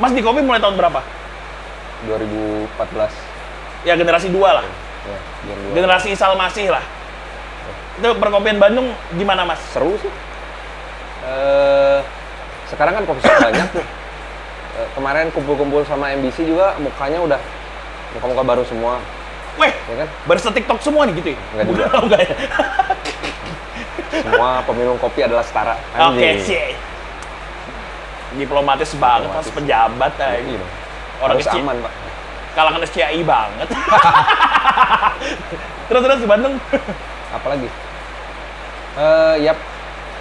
Mas di kopi mulai tahun berapa? 2014. Ya generasi 2 lah. Ya, Generasi Isal Masih lah. Itu perkopian Bandung gimana Mas? seru sih. Sekarang kan kopi shop banyak tuh. Kemarin kumpul-kumpul sama MBC juga mukanya udah muka-muka baru semua, Weh, ya kan? berse-TikTok semua nih gitu ya? Enggak juga. Enggak ya? Semua peminum kopi adalah setara. Oke, Anjing. sih. Diplomatis banget, Mas, Diplomatis. pejabat aja. Iya dong. Orang Harus kecil. aman, Pak. Kalangan SCI banget. Terus di Bandung. Apalagi? Ya,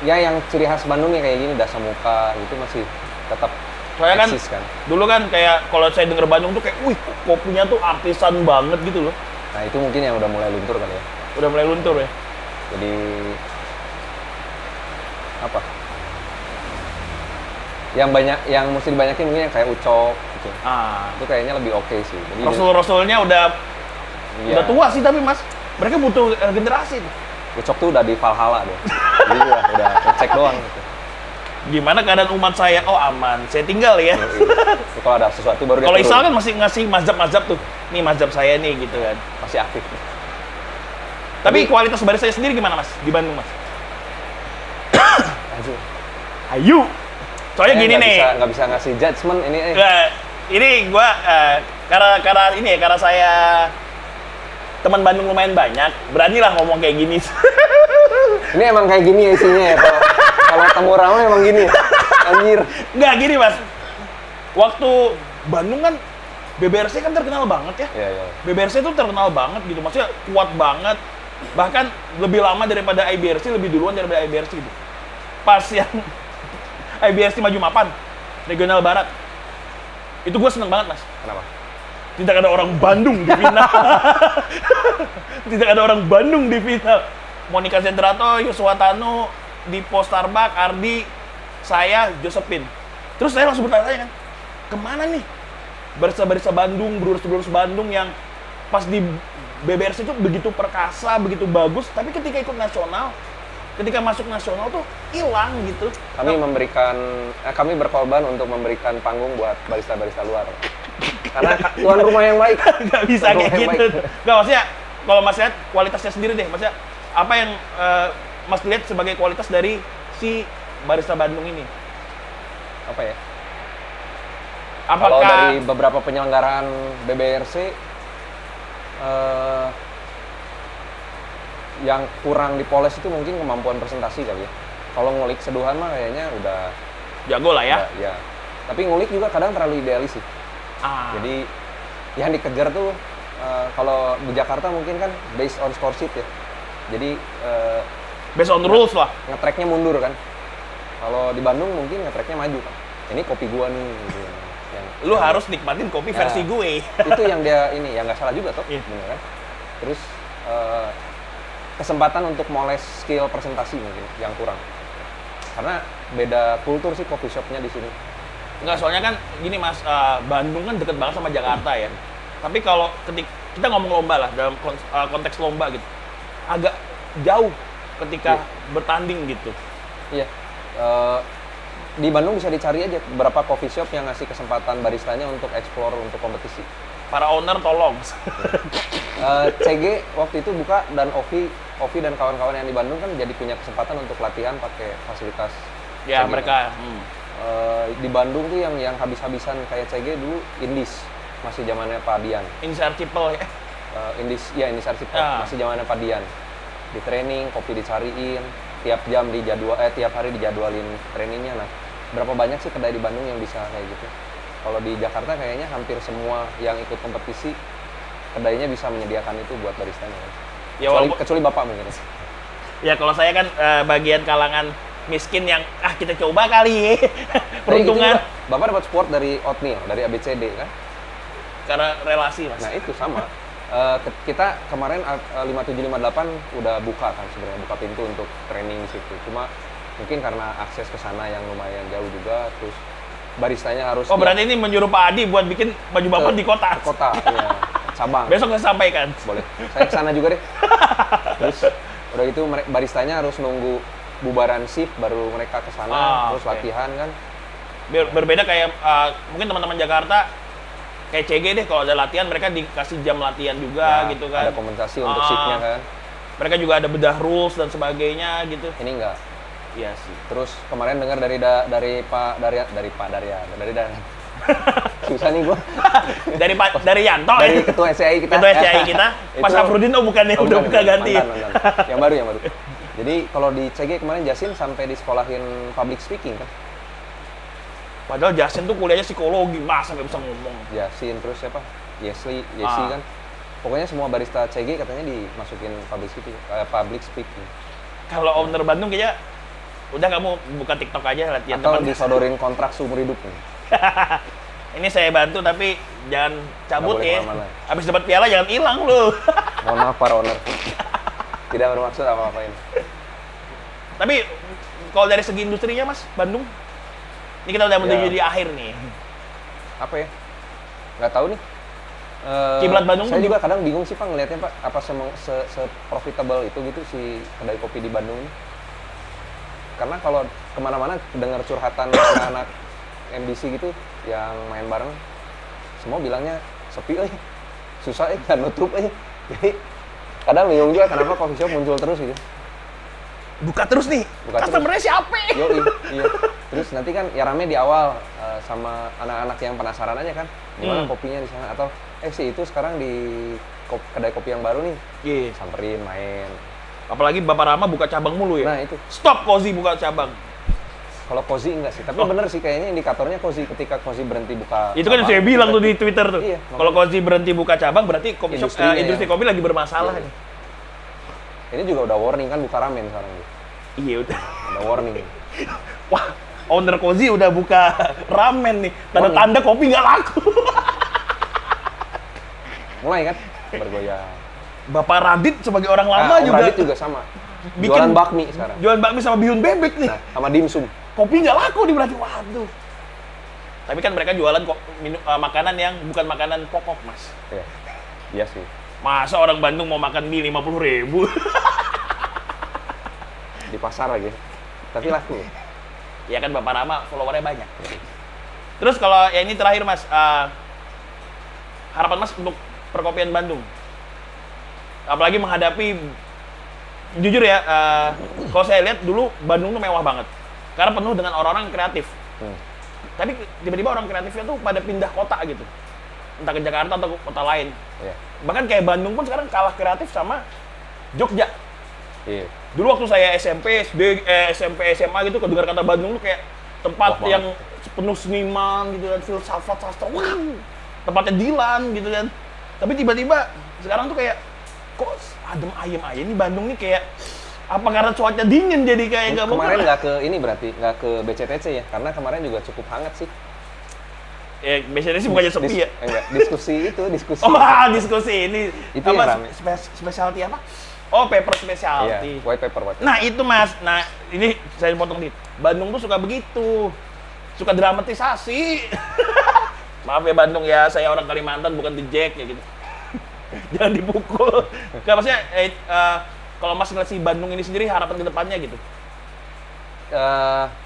ya yang ciri khas Bandung ya kayak gini, Dasa Muka itu masih tetap Soalnya kan, eksis kan. dulu kan kayak kalau saya denger Bandung tuh kayak, wih kopinya tuh artisan banget gitu loh. Nah itu mungkin yang udah mulai luntur kali ya. Udah mulai luntur ya. Jadi apa? Yang banyak, yang mesti dibanyakin mungkin yang kayak ucok gitu. Ah, Itu kayaknya lebih oke sih. Jadi Rasul-rasulnya udah iya, tua sih tapi Mas. Mereka butuh generasi tuh. ucok tuh udah di Valhalla deh. Jadi udah ngecek doang gitu. Gimana keadaan umat saya? Oh aman, saya tinggal ya. Itu kalau ada sesuatu baru dia Kalau turun. Isal kan masih ngasih mazhab-mazhab tuh. Nih mazhab saya nih gitu kan. Masih aktif. Tapi kualitas baris saya sendiri gimana Mas? Di Bandung Mas? Anjir. Ayo. Soalnya gini nih. Nggak bisa ngasih judgement ini. Nah, ini gua karena saya teman Bandung lumayan banyak, beranilah ngomong kayak gini. Ini emang kayak gini ya isinya ya. Kalau temu ramai emang gini. Anjir. Nggak gini Mas. Waktu Bandung kan BBRC kan terkenal banget ya. Iya, iya. BBRC itu terkenal banget gitu, maksudnya kuat banget. Bahkan lebih lama daripada IBRC, lebih duluan daripada IBRC gitu. Pas yang IBRC maju mapan, regional barat. Itu gue seneng banget Mas. Kenapa? Tidak ada orang Bandung di final. Tidak ada orang Bandung di final. Monica Zentrato, Yosua Tanu, Dipo Starbuck, Ardi, saya, Josephine. Terus saya langsung bertanya kan, kemana nih barista-barista Bandung, brewers Bandung yang pas di BBRC itu begitu perkasa, begitu bagus, tapi ketika ikut nasional, ketika masuk nasional tuh hilang gitu. Kami berkorban untuk memberikan panggung buat barista-barista luar. Karena tuan rumah yang baik. Nggak bisa Tuan kayak rumah yang gitu. baik. Nggak, maksudnya kalau Mas lihat kualitasnya sendiri deh, maksudnya apa yang Mas lihat sebagai kualitas dari si barista Bandung ini? Apa ya? Apakah Kalau dari beberapa penyelenggaraan BBRC, yang kurang dipoles itu mungkin kemampuan presentasi kali ya. Kalau ngulik seduhan mah kayaknya udah jago lah ya? ya. Tapi ngulik juga kadang terlalu idealis sih. Jadi yang dikejar tuh kalau di Jakarta mungkin kan based on score sheet ya. Jadi based on rules lah. ngetracknya mundur kan. Kalau di Bandung mungkin ngetracknya maju kan. Ini kopi gua nih gitu. Lu harus nikmatin kopi Ya. versi gue. Itu yang dia ini yang nggak salah juga toh, Iya. bener kan? Terus kesempatan untuk moles skill presentasi mungkin yang kurang. Karena beda kultur sih coffee shopnya di sini. Enggak, soalnya kan gini Mas, Bandung kan deket banget sama Jakarta ya. Tapi kalau kita ngomong lomba lah, dalam konteks lomba gitu, agak jauh ketika bertanding gitu. Iya. Di Bandung bisa dicari aja berapa coffee shop yang ngasih kesempatan baristanya untuk explore untuk kompetisi. Para owner tolong. CG waktu itu buka dan Ovi dan kawan-kawan yang di Bandung kan jadi punya kesempatan untuk latihan pakai fasilitas. Ya CG. mereka. Di Bandung tuh yang habis-habisan kayak CG dulu Indis masih zamannya Pak Dian. Ini archipel ya. Indis Archipel Ah. masih zamannya Pak Dian. Di training, kopi dicariin, tiap jam tiap hari dijadwalin trainingnya. Nah, berapa banyak sih kedai di Bandung yang bisa kayak gitu? Kalau di Jakarta kayaknya hampir semua yang ikut kompetisi kedainya bisa menyediakan itu buat baristanya. Kan? Ya, Kecuali Bapak mungkin. Ya kalau saya kan bagian kalangan miskin yang kita coba kali ya. Peruntungan Kayak gitu juga. Bapak dapat support dari oatmeal, dari ABCD kan? karena relasi Mas. Nah itu sama. Kita kemarin 5758 udah buka kan sebenarnya, buka pintu untuk training di situ. Cuma mungkin karena akses ke sana yang lumayan jauh juga, terus baristanya harus Berarti ini menyuruh Pak Adi buat bikin baju bapak di kota. ke kota, iya, cabang. Besok saya sampaikan. Boleh. Saya kesana juga deh. Terus udah gitu baristanya harus nunggu bubaran shift baru mereka kesana, terus oke. latihan kan. Berbeda kayak mungkin teman-teman Jakarta kayak CG deh, kalau ada latihan mereka dikasih jam latihan juga Ya, gitu kan. ada kompensasi untuk shiftnya kan. Mereka juga ada bedah rules dan sebagainya gitu. Ini enggak. Iya sih. Terus kemarin dengar dari susah nih gua. dari Yanto Dari ya. ketua SCI kita. Ketua SCI kita, Pak Itu- Safrudin bukan ya, udah bukan, buka ganti. mantan. Yang baru. Jadi kalau di CG kemarin Jasin sampai disekolahin public speaking kan. Padahal Justin tuh kuliahnya psikologi, masa nggak bisa ngomong. Yasin, terus siapa? Yesi kan. Pokoknya semua barista CG katanya dimasukin public speaking. Kalau owner Bandung kayaknya udah kamu buka TikTok aja latihan Atau teman. disodorin kontrak seumur hidup nih. Ini saya bantu tapi jangan cabut boleh ya. kemana-mana. Habis dapat piala jangan hilang lu. Mohon maaf para owner. Tidak bermaksud apa-apain. Tapi kalau dari segi industrinya Mas, Bandung ini kita udah menuju Ya. di akhir nih. Apa ya? Nggak tahu nih. Kiblat Bandung Saya tuh juga kadang bingung sih Pak ngelihatnya Pak, apa se-profitable itu gitu si kedai kopi di Bandung ini. Karena kalau kemana-mana dengar curhatan anak-anak MBC gitu yang main bareng, semua bilangnya sepi susah nggak nutup Jadi kadang bingung juga kenapa coffee shop muncul terus gitu. Buka terus nih. Buka terus. Customer-nya siapa? Yoi, iya. Terus nanti kan ya rame di awal sama anak-anak yang penasaran aja kan, gimana kopinya di sana atau sih itu sekarang di kedai kopi yang baru nih, Iya. samperin main. Apalagi Bapak Rama buka cabang mulu ya. Nah itu, Stop Kozi buka cabang. kalau Kozi enggak sih, tapi bener sih kayaknya indikatornya Kozi ketika Kozi berhenti buka. Itu kan yang cabang, saya bilang tuh di berarti- Twitter tuh. Iya, Kalau Kozi berhenti buka cabang berarti kopi shop, Industrinya industri ya. kopi lagi bermasalah Iya. nih. Ini juga udah warning kan buka ramen sekarang gitu. Iya udah. Udah warning. Wah, owner Kozi udah buka ramen nih. Tanda-tanda kopi nggak laku. Mulai kan bergoyang. Bapak Radit sebagai orang lama Om juga, Radit juga sama. Bikin- Jualan bakmi sekarang. jualan bakmi sama bihun bebek nih. Nah, sama dimsum. Kopi nggak laku nih berarti. Waduh. Tapi kan mereka jualan kok makanan yang bukan makanan pokok, Mas. Iya. Iya sih. Masa orang Bandung mau makan mie 50.000? Di pasar lagi. Tapi laku. Ya kan Bapak Rama followernya banyak. Terus kalau ya ini terakhir Mas, harapan Mas untuk perkopian Bandung. Apalagi menghadapi, jujur ya, kalau saya lihat dulu Bandung tuh mewah banget. Karena penuh dengan orang-orang kreatif. Tapi tiba-tiba orang kreatifnya tuh pada pindah kota gitu. Entah ke Jakarta atau ke kota lain. Iya. Bahkan kayak Bandung pun sekarang kalah kreatif sama Jogja. Iya. Dulu waktu saya SMP, SMP, SMA gitu, kedengar kata Bandung tuh kayak tempat Wah, yang penuh seniman gitu kan, filsafat, sastra, wah, tempatnya Dilan gitu kan. Tapi tiba-tiba sekarang tuh kayak, kok adem ayem aja nih Bandung nih kayak, apa karena cuaca dingin jadi kayak nggak mau Kemarin nggak ke ini berarti nggak ke BCTC ya, karena kemarin juga cukup hangat sih. Ya, biasanya sih bukannya sepi ya. Enggak, diskusi. Oh, diskusi ini. Itu yang rame. Specialty apa? Oh, paper Iya, specialty. white paper. Nah itu Mas, nah ini saya potong dikit. Bandung tuh suka begitu, suka dramatisasi. Maaf ya Bandung ya, saya orang Kalimantan bukan The Jack ya gitu. Jangan dipukul. Gak maksudnya, kalau Mas ngeliat si Bandung ini sendiri harapan ke depannya gitu.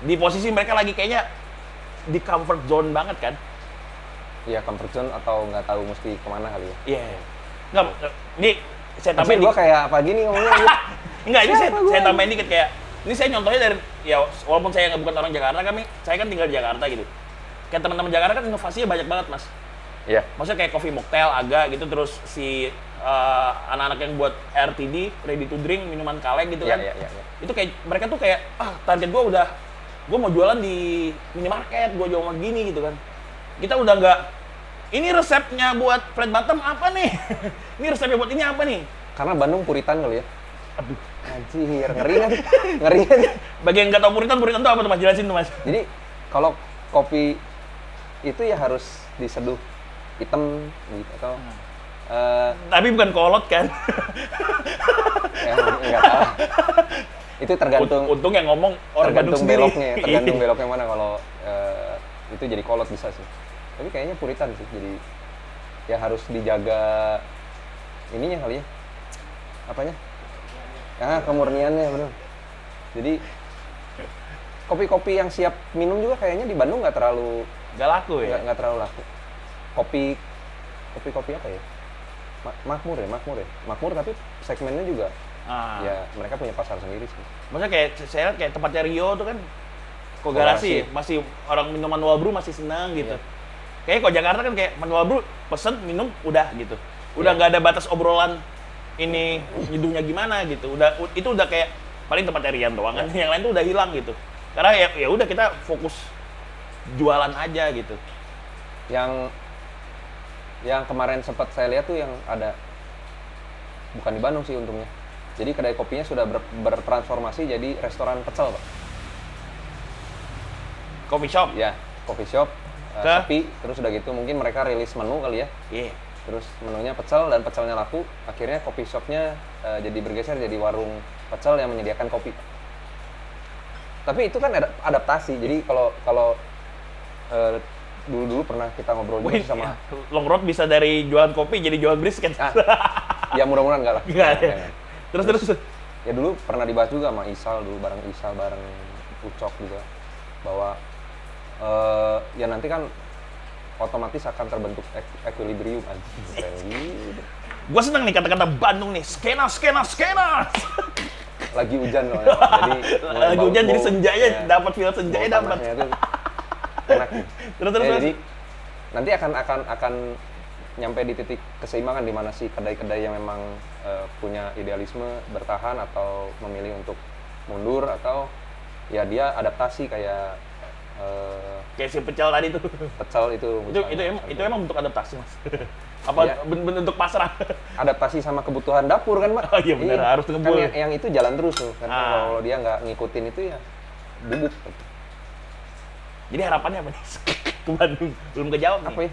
Di posisi mereka lagi kayaknya di comfort zone banget kan? Ya comfort zone atau nggak tahu mesti kemana kali ya. Iya. Nggak, ini saya Tapi tambahin gua dikit. kayak apa gini ngomongnya gitu. Enggak, ini Siapa gua? saya tambahin dikit kayak, ini saya contohnya dari, ya walaupun saya bukan orang Jakarta, saya kan tinggal di Jakarta gitu. Kayak teman-teman Jakarta kan inovasinya banyak banget Mas. Iya. Maksudnya kayak coffee mocktail agak gitu, terus si anak-anak yang buat RTD, ready to drink, minuman kaleng gitu kan. Iya. Itu kayak, mereka tuh kayak, target gue mau jualan di minimarket, gue jual gini gitu kan. Kita udah nggak, ini resepnya buat flat bottom apa nih? Ini resepnya buat ini apa nih? Karena Bandung puritan kali ya. Aduh. Anjir, ngeri kan? Ngeri kan? Bagi yang nggak tahu puritan tuh apa tuh Mas? Jelasin tuh Mas. Jadi kalau kopi itu ya harus diseduh hitam gitu atau Tapi bukan kolot kan? ya nggak tahu. Itu tergantung Untung yang ngomong orang Bandung tergantung sendiri. beloknya, tergantung beloknya mana. Kalau itu jadi kolot bisa sih. Tapi kayaknya puritan sih. Jadi ya harus dijaga ininya kali ya. Apanya? Kemurniannya benar. Jadi kopi-kopi yang siap minum juga kayaknya di Bandung nggak terlalu Gak laku ya? nggak terlalu laku. Kopi apa ya? Makmur ya. Makmur tapi segmennya juga ya mereka punya pasar sendiri sih. Maksudnya kayak saya lihat kayak tempatnya Rio tuh kan Kogarasi, masih orang minum manual brew masih senang gitu. Iya. Kayaknya kalau Jakarta kan kayak manual brew pesen minum udah gitu. Udah nggak ada batas obrolan ini nyeduhnya gimana gitu. Itu udah kayak paling tempatnya Rian doang kan. Yang lain tuh udah hilang gitu. Karena ya udah kita fokus jualan aja gitu. Yang kemarin sempat saya lihat tuh yang ada, bukan di Bandung sih untungnya. Jadi kedai kopinya sudah bertransformasi jadi restoran pecel, Pak. Coffee shop. Ya, coffee shop, sepi, terus udah gitu mungkin mereka rilis menu kali ya. Iya. Terus menunya pecel dan pecelnya laku, akhirnya coffee shopnya jadi bergeser jadi warung pecel yang menyediakan kopi. Tapi itu kan adaptasi. Jadi kalau dulu pernah kita ngobrol juga sama Long Road bisa dari jualan kopi jadi jualan brisket. Ya mudah-mudahan enggak lah. Enggak ya. Terus. Ya dulu pernah dibahas juga sama Isal dulu, bareng Ucok juga, bahwa ya nanti kan otomatis akan terbentuk equilibrium aja. Gue seneng nih kata-kata Bandung nih, skena. Lagi hujan soalnya, jadi lagi hujan jadi senjanya ya, dapat feel senjanya dapat. Enak. Terus. Jadi nanti akan nyampe di titik keseimbangan di mana sih kedai-kedai yang memang punya idealisme bertahan atau memilih untuk mundur, atau ya dia adaptasi kayak kayak si pecel tadi tuh. Pecel itu emang bentuk adaptasi, Mas. Apa ya, bentuk pasrah? Adaptasi sama kebutuhan dapur kan, Pak. Oh iya benar, harus ngebul. Kan yang itu jalan terus tuh. Kan kalau dia nggak ngikutin itu ya bubuk. Jadi harapannya apa nih? Ke Bandung belum kejawab nih. Apa ya?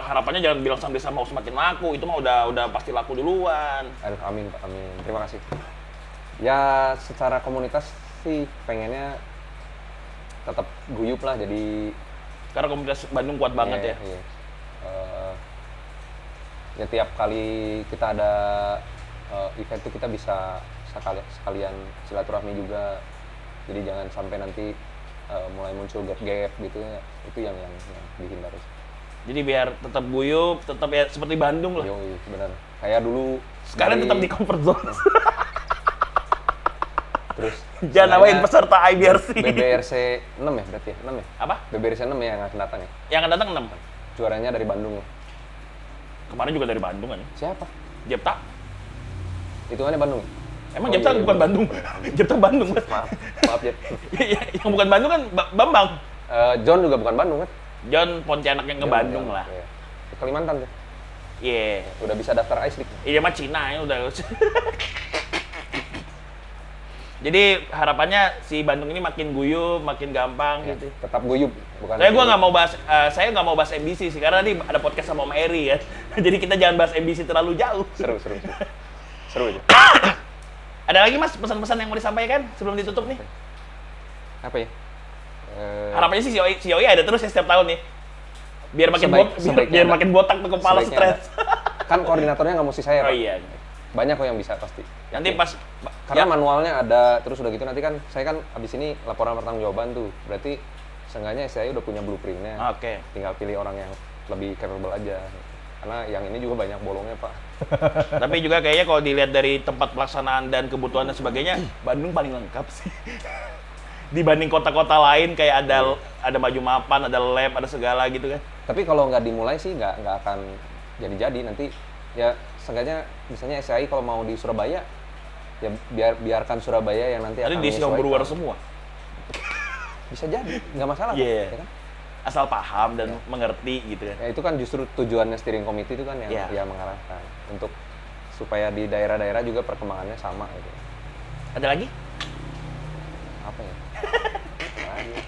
Harapannya jangan bilang sampai mau semakin laku, itu mah udah pasti laku duluan. Aduh, amin Pak, amin. Terima kasih. Ya secara komunitas sih pengennya tetap guyup lah, jadi karena komunitas Bandung kuat banget ya. Iya. Ya tiap kali kita ada event itu kita bisa sekalian silaturahmi juga. Jadi jangan sampai nanti mulai muncul gap-gap gitu ya. Itu yang dihindari. Jadi biar tetap guyup, tetap ya seperti Bandung lah. Iya, benar. Kayak dulu sekarang tetap di comfort zone. Terus jangan nawain peserta IBRC. BBRC 6 ya berarti ya? 6 ya? Apa? BBRC 6 ya yang akan datang ya? Yang akan datang 6. Juaranya dari Bandung. Kemarin juga dari Bandung kan? Siapa? Jepta. Hitungannya Bandung? Emang Jepta bukan Bandung? Jepta Bandung, Mas. Maaf Jep. Yang bukan Bandung kan Bambang. John juga bukan Bandung kan? John Pontianak yang ke Bandung lah. Iya. Kalimantan tuh. Iya. Udah bisa daftar Ice League. Iya mah Cina ya udah. Jadi harapannya si Bandung ini makin guyup, makin gampang Ya, gitu. tetap guyup, bukan? Saya nggak mau bahas MBC sih karena nanti ada podcast sama Om Eri ya. Jadi kita jangan bahas MBC terlalu jauh. Seru aja. Ada lagi Mas pesan-pesan yang mau disampaikan sebelum ditutup nih? Apa ya? Harapannya sih si Oi ada terus ya setiap tahun nih. Biar makin botak tuh kepala stres. Kan koordinatornya nggak mesti saya, Oh Pak. iya. Banyak kok yang bisa pasti. Nanti pas karena manualnya ada, terus udah gitu nanti kan saya kan abis ini laporan pertanggungjawaban tuh. Berarti seenggaknya saya udah punya blueprintnya. Oke. Tinggal pilih orang yang lebih capable aja. Karena yang ini juga banyak bolongnya, Pak. Tapi juga kayaknya kalau dilihat dari tempat pelaksanaan dan kebutuhan dan sebagainya, Bandung paling lengkap sih. Dibanding kota-kota lain kayak ada maju mapan, ada lab, ada segala gitu kan. Tapi kalau nggak dimulai sih nggak akan jadi nanti ya seenggaknya misalnya SCI kalau mau di Surabaya ya biarkan Surabaya yang nanti akan diisi orang berluar semua. Bisa jadi, nggak masalah. Iya. Ya kan? Asal paham dan mengerti gitu kan. Ya itu kan justru tujuannya steering committee itu kan yang mengarahkan untuk supaya di daerah-daerah juga perkembangannya sama gitu. Ada lagi? Apa ya?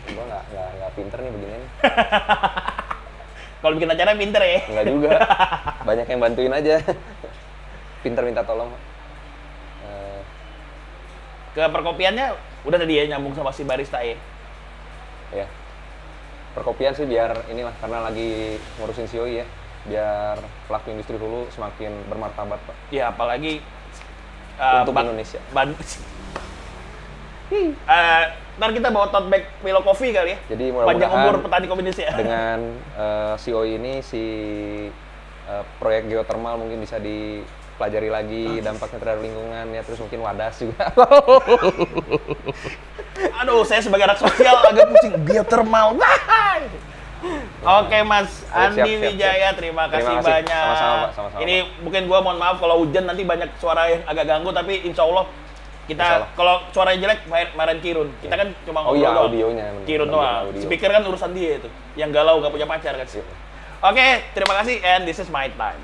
Gue nggak pinter nih begini nih. Kalau bikin acara pinter ya? Enggak juga. Banyak yang bantuin aja. Pinter minta tolong. Ke perkopiannya udah tadi ya nyambung sama si barista ya? Ya. Perkopian sih biar inilah karena lagi ngurusin COI ya. Biar pelaku industri hulu semakin bermartabat, Pak. Ya apalagi untuk Indonesia. Ntar kita bawa tote bag Milo Coffee kali ya. Jadi panjang mudah-mudahan umur petani kopi Indonesia. Dengan COI ini proyek geothermal mungkin bisa dipelajari lagi dampaknya terhadap lingkungan ya, terus mungkin wadas juga. Aduh, saya sebagai anak sosial agak pusing geothermal. Oke Mas Andi Wijaya, terima kasih banyak. Sama-sama Pak, sama-sama. Ini mungkin gua mohon maaf kalau hujan nanti banyak suara yang agak ganggu, tapi insya Allah Kita kalau suaranya jelek marahin Kirun. Kita kan cuma Oh ngobrol iya, doang. audionya. Kirun Bagian doang. audio. Speaker kan urusan dia itu. Yang galau nggak punya pacar kan. Iya. Oke, terima kasih and this is my time.